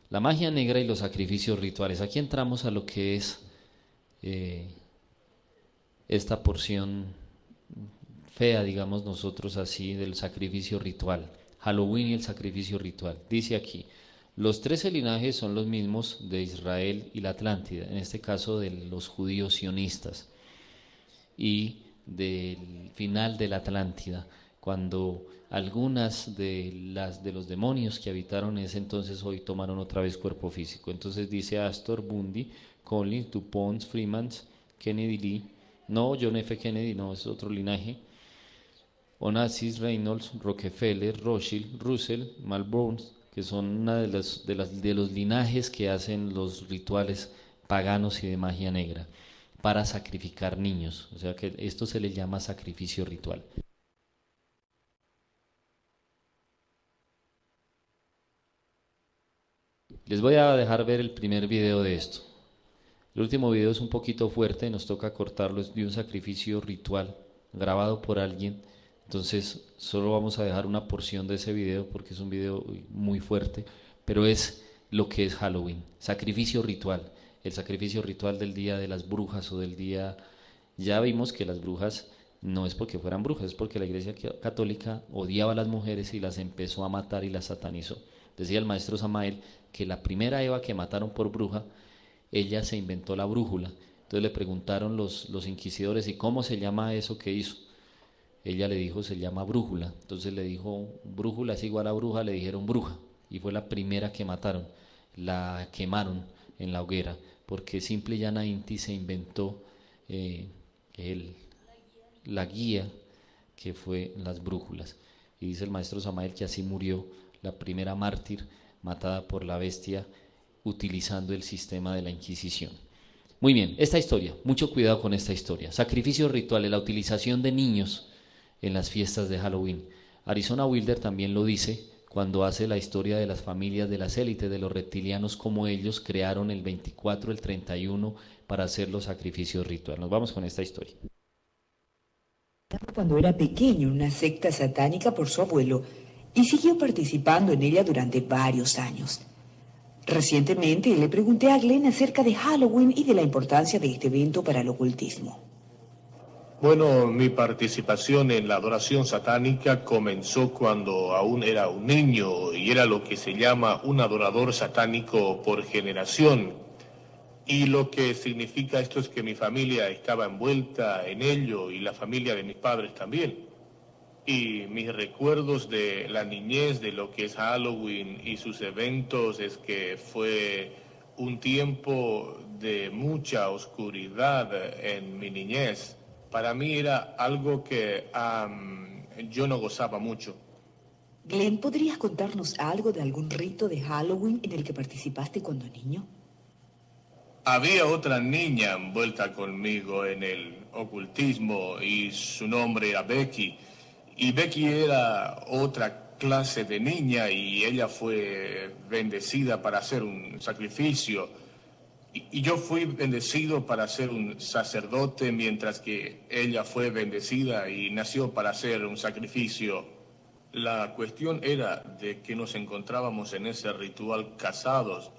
la magia negra y los sacrificios rituales. Aquí entramos a lo que es esta porción fea, digamos nosotros así, del sacrificio ritual. Halloween y el sacrificio ritual. Dice aquí: los 13 linajes son los mismos de Israel y la Atlántida, en este caso de los judíos sionistas, y del final de la Atlántida, cuando algunas de los demonios que habitaron en ese entonces hoy tomaron otra vez cuerpo físico. Entonces dice Astor, Bundy, Collins, DuPont, Freeman, Kennedy Lee, no, John F. Kennedy, no, es otro linaje, Onassis, Reynolds, Rockefeller, Rothschild, Russell, Malbrough, que son una de los linajes que hacen los rituales paganos y de magia negra para sacrificar niños. O sea que esto se le llama sacrificio ritual. Les voy a dejar ver el primer video de esto. El último video es un poquito fuerte, nos toca cortarlo, es de un sacrificio ritual grabado por alguien. Entonces solo vamos a dejar una porción de ese video porque es un video muy fuerte, pero es lo que es Halloween, sacrificio ritual, el sacrificio ritual del día de las brujas o del día... Ya vimos que las brujas no es porque fueran brujas, es porque la Iglesia Católica odiaba a las mujeres y las empezó a matar y las satanizó. Decía el maestro Samael que la primera Eva que mataron por bruja, ella se inventó la brújula. Entonces le preguntaron los inquisidores: ¿y cómo se llama eso que hizo? Ella le dijo: se llama brújula. Entonces le dijo: brújula es igual a bruja, le dijeron bruja, y fue la primera que mataron, la quemaron en la hoguera, porque simple y llanamente se inventó la guía que fue las brújulas. Y dice el maestro Samael que así murió la primera mártir matada por la bestia utilizando el sistema de la Inquisición. Muy bien, esta historia, mucho cuidado con esta historia. Sacrificios rituales, la utilización de niños en las fiestas de Halloween. Arizona Wilder también lo dice cuando hace la historia de las familias de las élites, de los reptilianos, como ellos crearon el 24, el 31 para hacer los sacrificios rituales. Nos vamos con esta historia. Cuando era pequeño en una secta satánica por su abuelo y siguió participando en ella durante varios años. Recientemente le pregunté a Glenn acerca de Halloween y de la importancia de este evento para el ocultismo. Bueno, mi participación en la adoración satánica comenzó cuando aún era un niño y era lo que se llama un adorador satánico por generación. Y lo que significa esto es que mi familia estaba envuelta en ello y la familia de mis padres también. Y mis recuerdos de la niñez, de lo que es Halloween y sus eventos, es que fue un tiempo de mucha oscuridad en mi niñez. Para mí era algo que yo no gozaba mucho. Glenn, ¿podrías contarnos algo de algún rito de Halloween en el que participaste cuando niño? Había otra niña envuelta conmigo en el ocultismo y su nombre era Becky. Y Becky era otra clase de niña y ella fue bendecida para hacer un sacrificio. Y yo fui bendecido para ser un sacerdote, mientras que ella fue bendecida y nació para hacer un sacrificio. La cuestión era de que nos encontrábamos en ese ritual casados,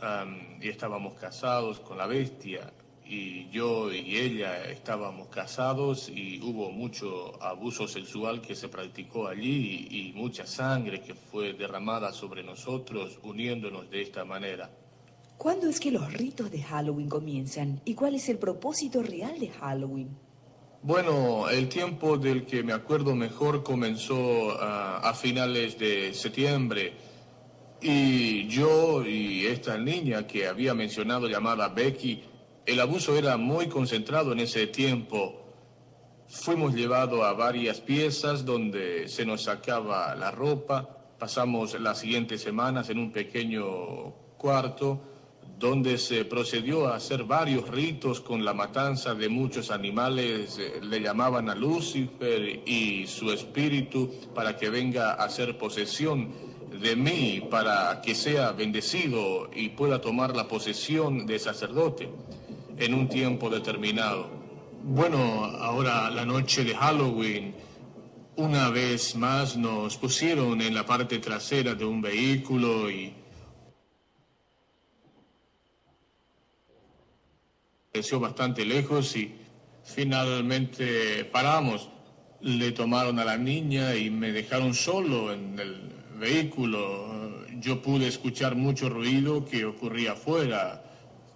y estábamos casados con la bestia, y yo y ella estábamos casados y hubo mucho abuso sexual que se practicó allí y mucha sangre que fue derramada sobre nosotros uniéndonos de esta manera. ¿Cuándo es que los ritos de Halloween comienzan? ¿Y cuál es el propósito real de Halloween? Bueno, el tiempo del que me acuerdo mejor comenzó a finales de septiembre. Y yo y esta niña que había mencionado llamada Becky, el abuso era muy concentrado en ese tiempo. Fuimos llevados a varias piezas donde se nos sacaba la ropa. Pasamos las siguientes semanas en un pequeño cuarto donde se procedió a hacer varios ritos con la matanza de muchos animales. Le llamaban a Lucifer y su espíritu para que venga a hacer posesión de mí, para que sea bendecido y pueda tomar la posesión de sacerdote en un tiempo determinado. Bueno, ahora la noche de Halloween, una vez más nos pusieron en la parte trasera de un vehículo y pareció bastante lejos y finalmente paramos. Le tomaron a la niña y me dejaron solo en el vehículo. Yo pude escuchar mucho ruido que ocurría afuera,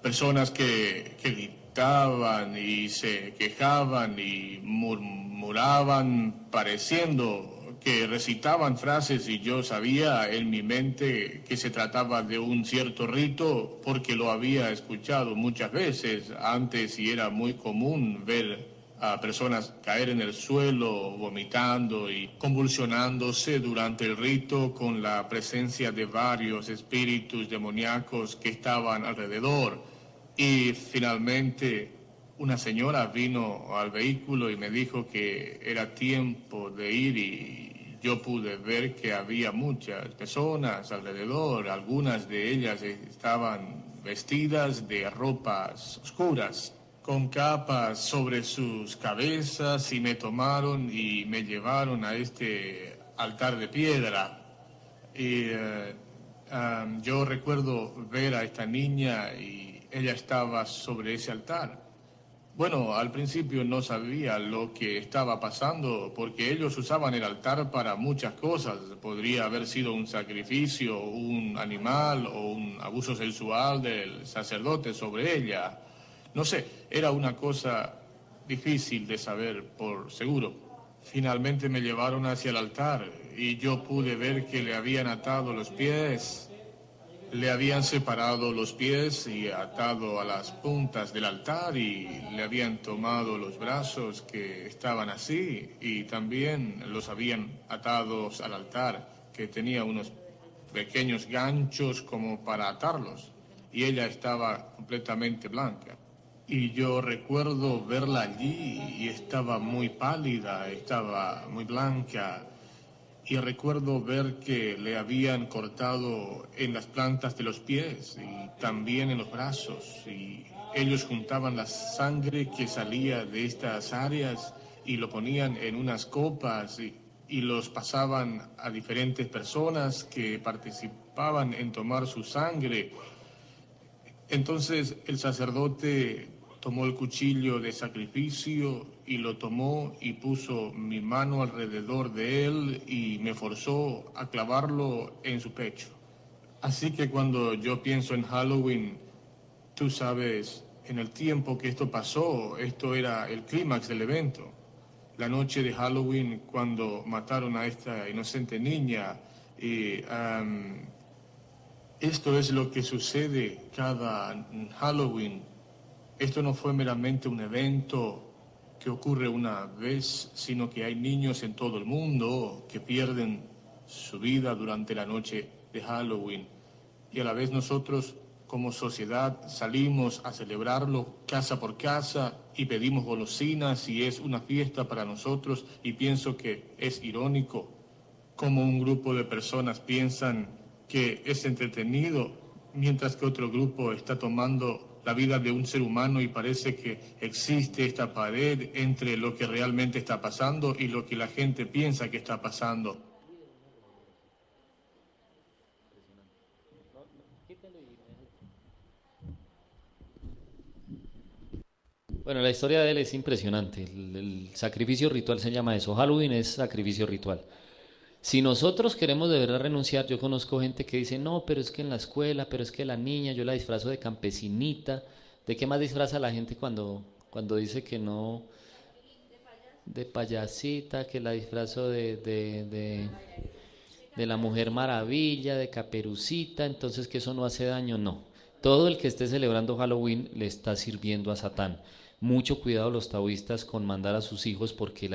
personas que gritaban y se quejaban y murmuraban, pareciendo que recitaban frases, y yo sabía en mi mente que se trataba de un cierto rito porque lo había escuchado muchas veces antes y era muy común ver a personas caer en el suelo vomitando y convulsionándose durante el rito con la presencia de varios espíritus demoníacos que estaban alrededor. Y finalmente una señora vino al vehículo y me dijo que era tiempo de ir, y yo pude ver que había muchas personas alrededor. Algunas de ellas estaban vestidas de ropas oscuras, con capas sobre sus cabezas, y me tomaron y me llevaron a este altar de piedra. Y yo recuerdo ver a esta niña y ella estaba sobre ese altar. Bueno, al principio no sabía lo que estaba pasando porque ellos usaban el altar para muchas cosas. Podría haber sido un sacrificio, un animal o un abuso sexual del sacerdote sobre ella. No sé, era una cosa difícil de saber por seguro. Finalmente me llevaron hacia el altar y yo pude ver que le habían atado los pies. Le habían separado los pies y atado a las puntas del altar, y le habían tomado los brazos que estaban así y también los habían atados al altar, que tenía unos pequeños ganchos como para atarlos, y ella estaba completamente blanca. Y yo recuerdo verla allí y estaba muy pálida, estaba muy blanca. Y recuerdo ver que le habían cortado en las plantas de los pies y también en los brazos. Y ellos juntaban la sangre que salía de estas áreas y lo ponían en unas copas y los pasaban a diferentes personas que participaban en tomar su sangre. Entonces el sacerdote tomó el cuchillo de sacrificio y lo tomó y puso mi mano alrededor de él y me forzó a clavarlo en su pecho. Así que cuando yo pienso en Halloween, tú sabes, en el tiempo que esto pasó, esto era el clímax del evento. La noche de Halloween, cuando mataron a esta inocente niña, esto es lo que sucede cada Halloween. Esto no fue meramente un evento que ocurre una vez, sino que hay niños en todo el mundo que pierden su vida durante la noche de Halloween. Y a la vez nosotros, como sociedad, salimos a celebrarlo casa por casa y pedimos golosinas y es una fiesta para nosotros. Y pienso que es irónico cómo un grupo de personas piensan que es entretenido, mientras que otro grupo está tomando la vida de un ser humano y parece que existe esta pared entre lo que realmente está pasando y lo que la gente piensa que está pasando. Bueno, la historia de él es impresionante. El sacrificio ritual se llama eso. Halloween es sacrificio ritual. Si nosotros queremos de verdad renunciar, yo conozco gente que dice, no, pero es que en la escuela, pero es que la niña, yo la disfrazo de campesinita. ¿De qué más disfraza la gente cuando dice que no? De payasita, que la disfrazo de de la Mujer Maravilla, de Caperucita, entonces que eso no hace daño, no. Todo el que esté celebrando Halloween le está sirviendo a Satán. Mucho cuidado los taoístas con mandar a sus hijos porque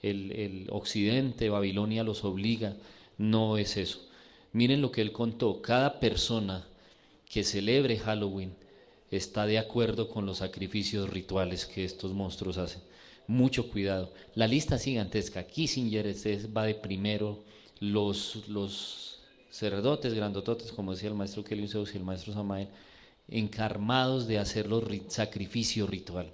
el occidente, Babilonia, los obliga. No es eso. Miren lo que él contó, cada persona que celebre Halloween está de acuerdo con los sacrificios rituales que estos monstruos hacen. Mucho cuidado. La lista es gigantesca. Kissinger va de primero, los sacerdotes grandototes, como decía el maestro Kelly Zeus y el maestro Samael, encarmados de hacer los sacrificio ritual.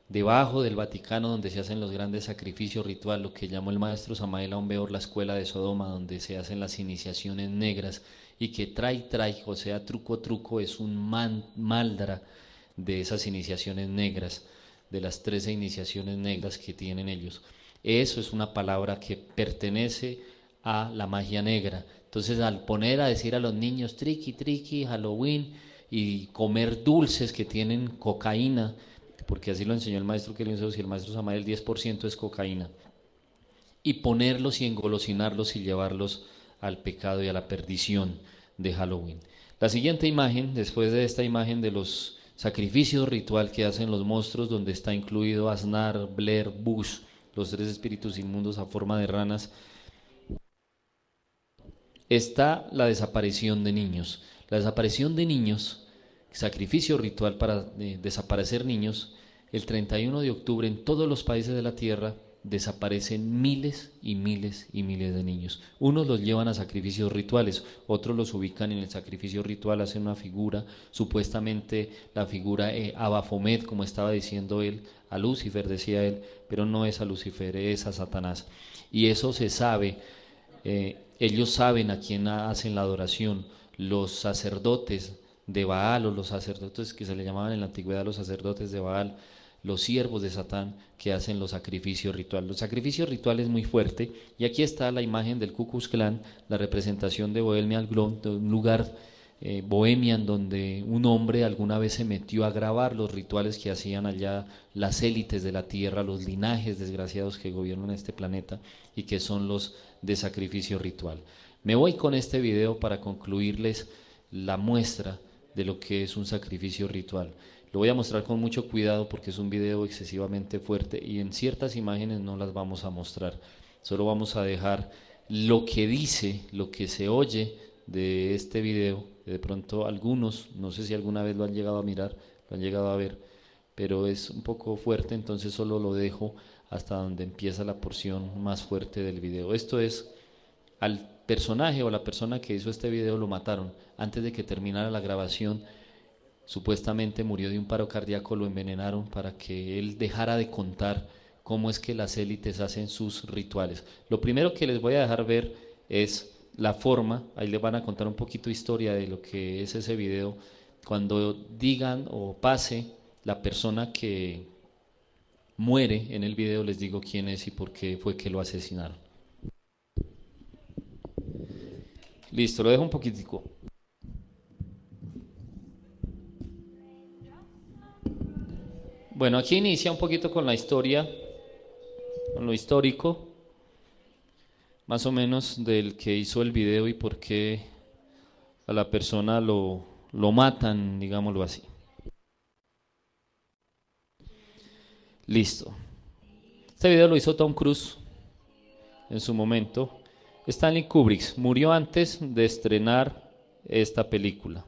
Debajo del Vaticano, donde se hacen los grandes sacrificios ritual, lo que llamó el maestro Samael Aumbeor la escuela de Sodoma, donde se hacen las iniciaciones negras, y que trae, o sea, truco, es un maldra de esas iniciaciones negras, de las 13 iniciaciones negras que tienen ellos. Eso es una palabra que pertenece a la magia negra. Entonces, al poner a decir a los niños triqui, Halloween, y comer dulces que tienen cocaína, porque así lo enseñó el maestro Kelly Zeus y el maestro Samael, 10% es cocaína, y ponerlos y engolosinarlos y llevarlos al pecado y a la perdición de Halloween. La siguiente imagen, después de esta imagen de los sacrificios ritual que hacen los monstruos, donde está incluido Aznar, Blair, Bush, los 3 espíritus inmundos a forma de ranas, está la desaparición de niños. La desaparición de niños, sacrificio ritual para desaparecer niños, el 31 de octubre en todos los países de la tierra desaparecen miles y miles y miles de niños. Unos los llevan a sacrificios rituales, otros los ubican en el sacrificio ritual, hacen una figura, supuestamente la figura a Baphomet, como estaba diciendo él, a Lucifer decía él, pero no es a Lucifer, es a Satanás. Y eso se sabe, ellos saben a quién hacen la adoración. Los sacerdotes de Baal, o los sacerdotes que se le llamaban en la antigüedad los sacerdotes de Baal, los siervos de Satán, que hacen los sacrificios rituales. Los sacrificios rituales es muy fuerte, y aquí está la imagen del Ku Klux Klan, la representación de Bohemian Grove, de un lugar Bohemian, donde un hombre alguna vez se metió a grabar los rituales que hacían allá las élites de la tierra, los linajes desgraciados que gobiernan este planeta y que son los de sacrificio ritual. Me voy con este video para concluirles la muestra de lo que es un sacrificio ritual. Lo voy a mostrar con mucho cuidado porque es un video excesivamente fuerte y en ciertas imágenes no las vamos a mostrar. Solo vamos a dejar lo que dice, lo que se oye de este video. De pronto algunos, no sé si alguna vez lo han llegado a mirar, lo han llegado a ver, pero es un poco fuerte, entonces solo lo dejo hasta donde empieza la porción más fuerte del video. Esto es, al personaje o la persona que hizo este video lo mataron antes de que terminara la grabación. Supuestamente murió de un paro cardíaco, lo envenenaron para que él dejara de contar cómo es que las élites hacen sus rituales. Lo primero que les voy a dejar ver es la forma, ahí les van a contar un poquito de historia de lo que es ese video. Cuando digan o pase la persona que muere en el video, les digo quién es y por qué fue que lo asesinaron. Listo, lo dejo un poquitico. Bueno, aquí inicia un poquito con la historia, con lo histórico, más o menos del que hizo el video y por qué a la persona lo matan, digámoslo así. Listo. Este video lo hizo Tom Cruise en su momento. Stanley Kubrick murió antes de estrenar esta película.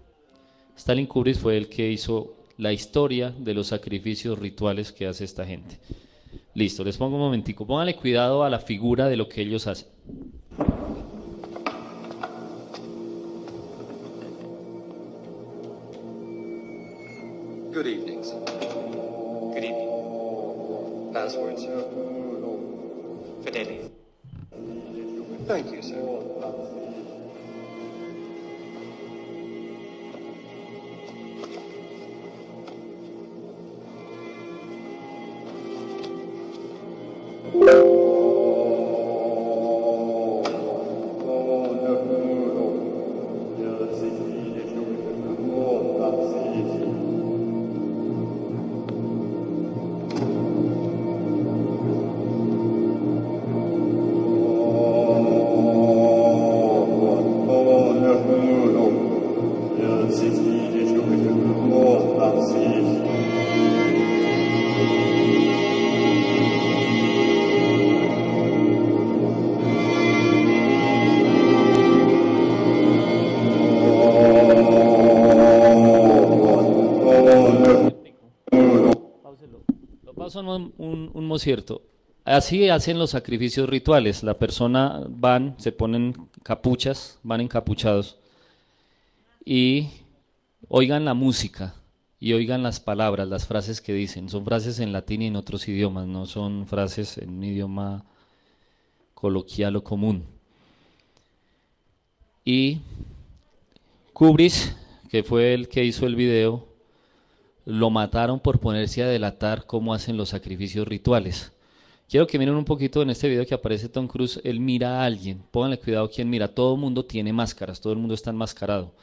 Stanley Kubrick fue el que hizo la historia de los sacrificios rituales que hace esta gente. Listo, les pongo un momentico. Pónganle cuidado a la figura de lo que ellos hacen. Good evening, sir. Good evening. Password, sir. Fidelity. Thank you, sir. un mocierto. Así hacen los sacrificios rituales. La persona se ponen capuchas, van encapuchados y oigan la música y oigan las palabras, las frases que dicen. Son frases en latín y en otros idiomas, no son frases en un idioma coloquial o común. Y Kubrick, que fue el que hizo el video, lo mataron por ponerse a delatar cómo hacen los sacrificios rituales. Quiero que miren un poquito en este video que aparece Tom Cruise, él mira a alguien, pónganle cuidado quién mira, todo el mundo tiene máscaras, todo el mundo está enmascarado.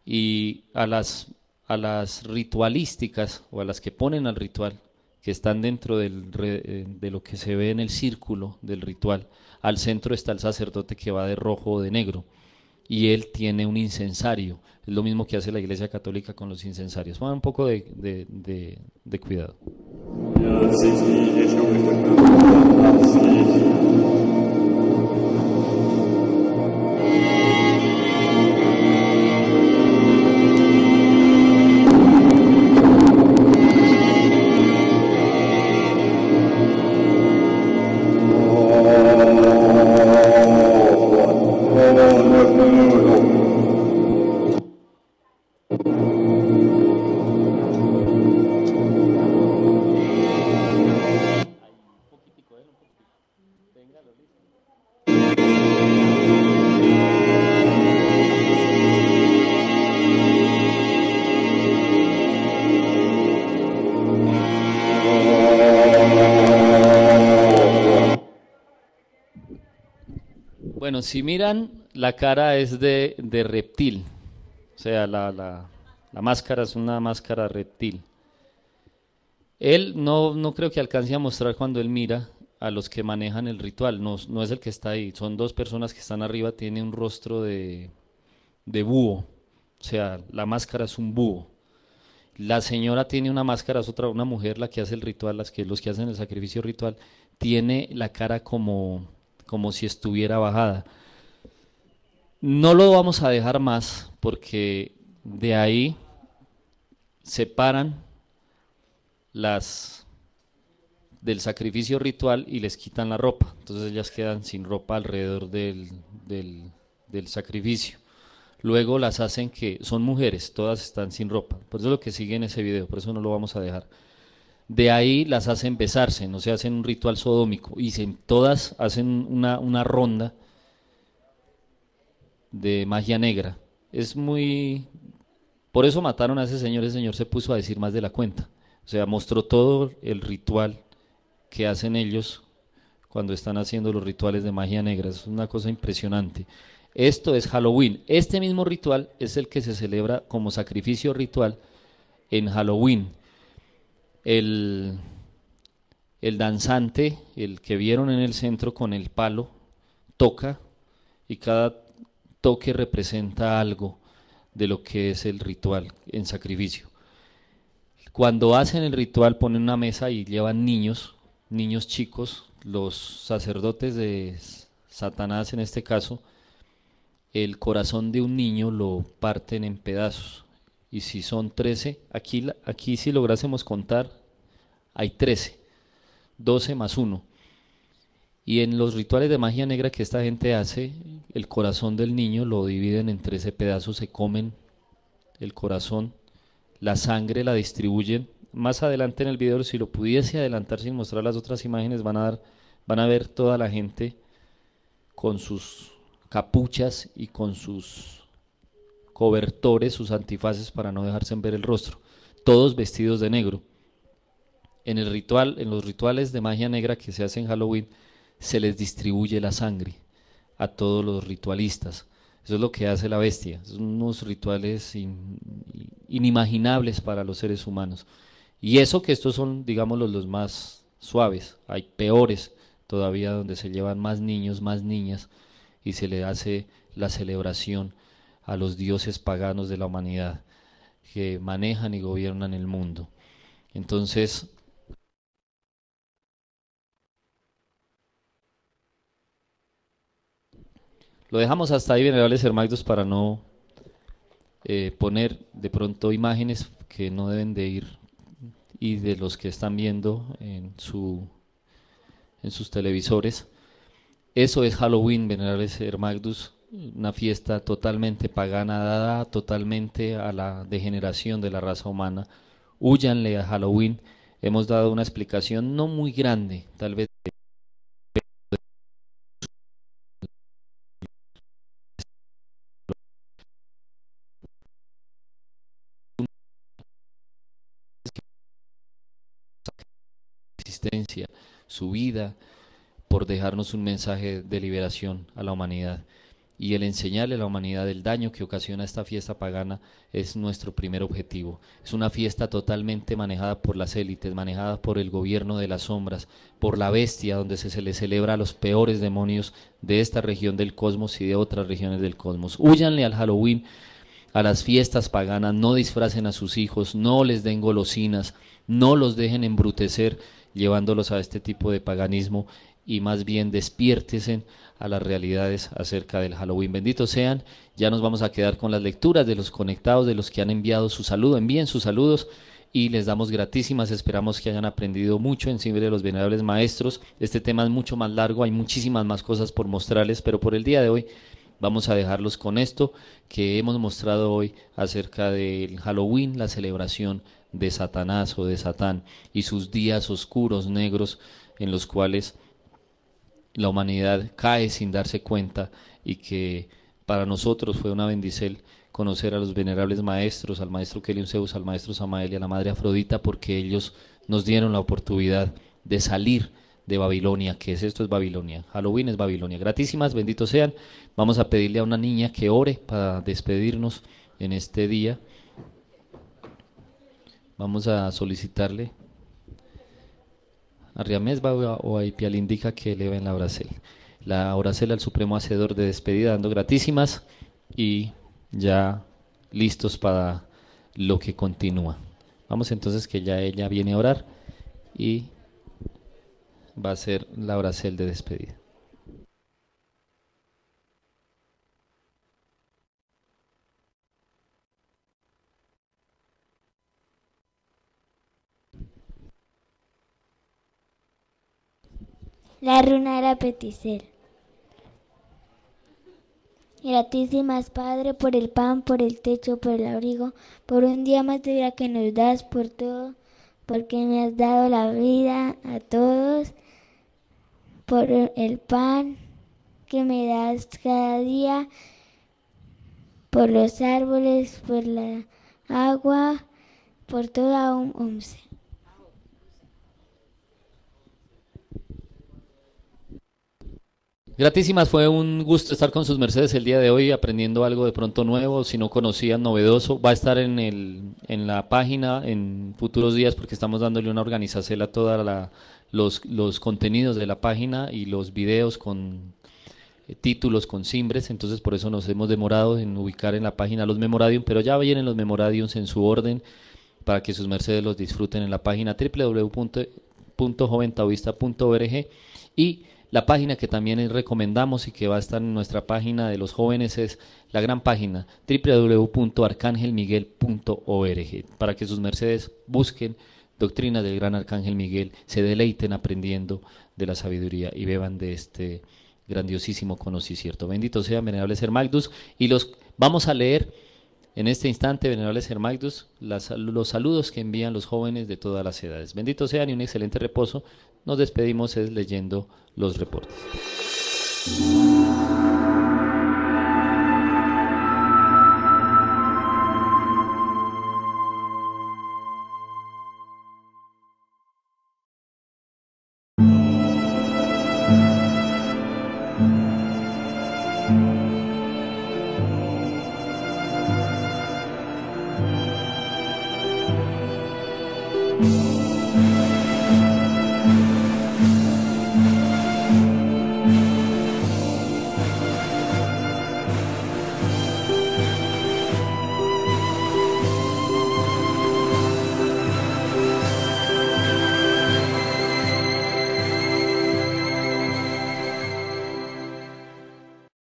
Y a las ritualísticas, o a las que ponen al ritual, que están dentro de lo que se ve en el círculo del ritual, al centro está el sacerdote que va de rojo o de negro, y él tiene un incensario, es lo mismo que hace la Iglesia Católica con los incensarios. Pongan un poco de cuidado. Bueno, si miran, la cara es de reptil, o sea, la máscara es una máscara reptil. Él no creo que alcance a mostrar cuando él mira a los que manejan el ritual, no es el que está ahí, son dos personas que están arriba, tiene un rostro de búho, o sea, la máscara es un búho. La señora tiene una máscara, es una mujer la que hace el ritual, los que hacen el sacrificio ritual, tiene la cara como si estuviera bajada. No lo vamos a dejar más porque de ahí separan del sacrificio ritual y les quitan la ropa, entonces ellas quedan sin ropa alrededor del sacrificio. Luego las hacen que son mujeres, todas están sin ropa, por eso es lo que sigue en ese video, por eso no lo vamos a dejar. De ahí las hacen besarse, no se hacen un ritual sodómico, y todas hacen una ronda de magia negra. Por eso mataron a ese señor se puso a decir más de la cuenta. O sea, mostró todo el ritual que hacen ellos cuando están haciendo los rituales de magia negra. Es una cosa impresionante. Esto es Halloween. Este mismo ritual es el que se celebra como sacrificio ritual en Halloween. El danzante, el que vieron en el centro con el palo, toca, y cada toque representa algo de lo que es el ritual en sacrificio. Cuando hacen el ritual ponen una mesa y llevan niños chicos, los sacerdotes de Satanás en este caso, el corazón de un niño lo parten en pedazos. Y si son 13, aquí si lográsemos contar, hay 13, 12 más 1. Y en los rituales de magia negra que esta gente hace, el corazón del niño lo dividen en 13 pedazos, se comen el corazón, la sangre la distribuyen. Más adelante en el video, si lo pudiese adelantar sin mostrar las otras imágenes, van a ver toda la gente con sus capuchas y con sus cobertores, sus antifaces para no dejarse ver el rostro, todos vestidos de negro. En los rituales de magia negra que se hacen en Halloween, se les distribuye la sangre a todos los ritualistas. Eso es lo que hace la bestia. Son unos rituales inimaginables para los seres humanos. Y eso que estos son, digamos, los más suaves. Hay peores todavía, donde se llevan más niños, más niñas, y se le hace la celebración a los dioses paganos de la humanidad que manejan y gobiernan el mundo. Entonces, lo dejamos hasta ahí, venerables hermanos, para no poner de pronto imágenes que no deben de ir y de los que están viendo en sus televisores. Eso es Halloween, venerables Hermagdus, una fiesta totalmente pagana, dada totalmente a la degeneración de la raza humana. Húyanle a Halloween. Hemos dado una explicación no muy grande, tal vez, existencia, su vida, por dejarnos un mensaje de liberación a la humanidad. Y el enseñarle a la humanidad el daño que ocasiona esta fiesta pagana es nuestro primer objetivo. Es una fiesta totalmente manejada por las élites, manejada por el gobierno de las sombras, por la bestia, donde se le celebra a los peores demonios de esta región del cosmos y de otras regiones del cosmos. Húyanle al Halloween, a las fiestas paganas, no disfracen a sus hijos, no les den golosinas, no los dejen embrutecer llevándolos a este tipo de paganismo, y más bien despiértesen a las realidades acerca del Halloween. Benditos sean. Ya nos vamos a quedar con las lecturas de los conectados, de los que han enviado su saludo. Envíen sus saludos y les damos gratísimas. Esperamos que hayan aprendido mucho en Cimbre de los Venerables Maestros. Este tema es mucho más largo, hay muchísimas más cosas por mostrarles, pero por el día de hoy vamos a dejarlos con esto que hemos mostrado hoy acerca del Halloween, la celebración de Satanás o de Satán y sus días oscuros, negros, en los cuales la humanidad cae sin darse cuenta, y que para nosotros fue una bendición conocer a los venerables maestros, al maestro Kelion Zeus, al maestro Samael y a la madre Afrodita, porque ellos nos dieron la oportunidad de salir de Babilonia. ¿Qué es esto? Es Babilonia. Halloween es Babilonia. Gratísimas, benditos sean. Vamos a pedirle a una niña que ore para despedirnos en este día. Vamos a solicitarle a Riamesba o a Ipial indica que eleven la oracel al Supremo Hacedor de despedida, dando gratísimas y ya listos para lo que continúa. Vamos entonces, que ya ella viene a orar y va a ser la oracel de despedida. La runa era Peticel. Gratísimas, Padre, por el pan, por el techo, por el abrigo, por un día más de vida que nos das, por todo, porque me has dado la vida a todos, por el pan que me das cada día, por los árboles, por la agua, por toda un once. Gratísimas, fue un gusto estar con sus mercedes el día de hoy, aprendiendo algo de pronto nuevo, si no conocían, novedoso. Va a estar en la página en futuros días, porque estamos dándole una organización a todos los contenidos de la página y los videos con títulos, con cimbres. Entonces por eso nos hemos demorado en ubicar en la página los memoradium, pero ya vienen los memoradiums en su orden para que sus mercedes los disfruten en la página www.joventaoísta.org. Y la página que también recomendamos y que va a estar en nuestra página de los jóvenes es la gran página www.arcangelmiguel.org, para que sus mercedes busquen doctrina del gran Arcángel Miguel, se deleiten aprendiendo de la sabiduría y beban de este grandiosísimo conocimiento. Bendito sea, venerables Hermagdus, y los vamos a leer en este instante, venerables Hermagdus, los saludos que envían los jóvenes de todas las edades. Benditos sean y un excelente reposo. Nos despedimos leyendo los reportes.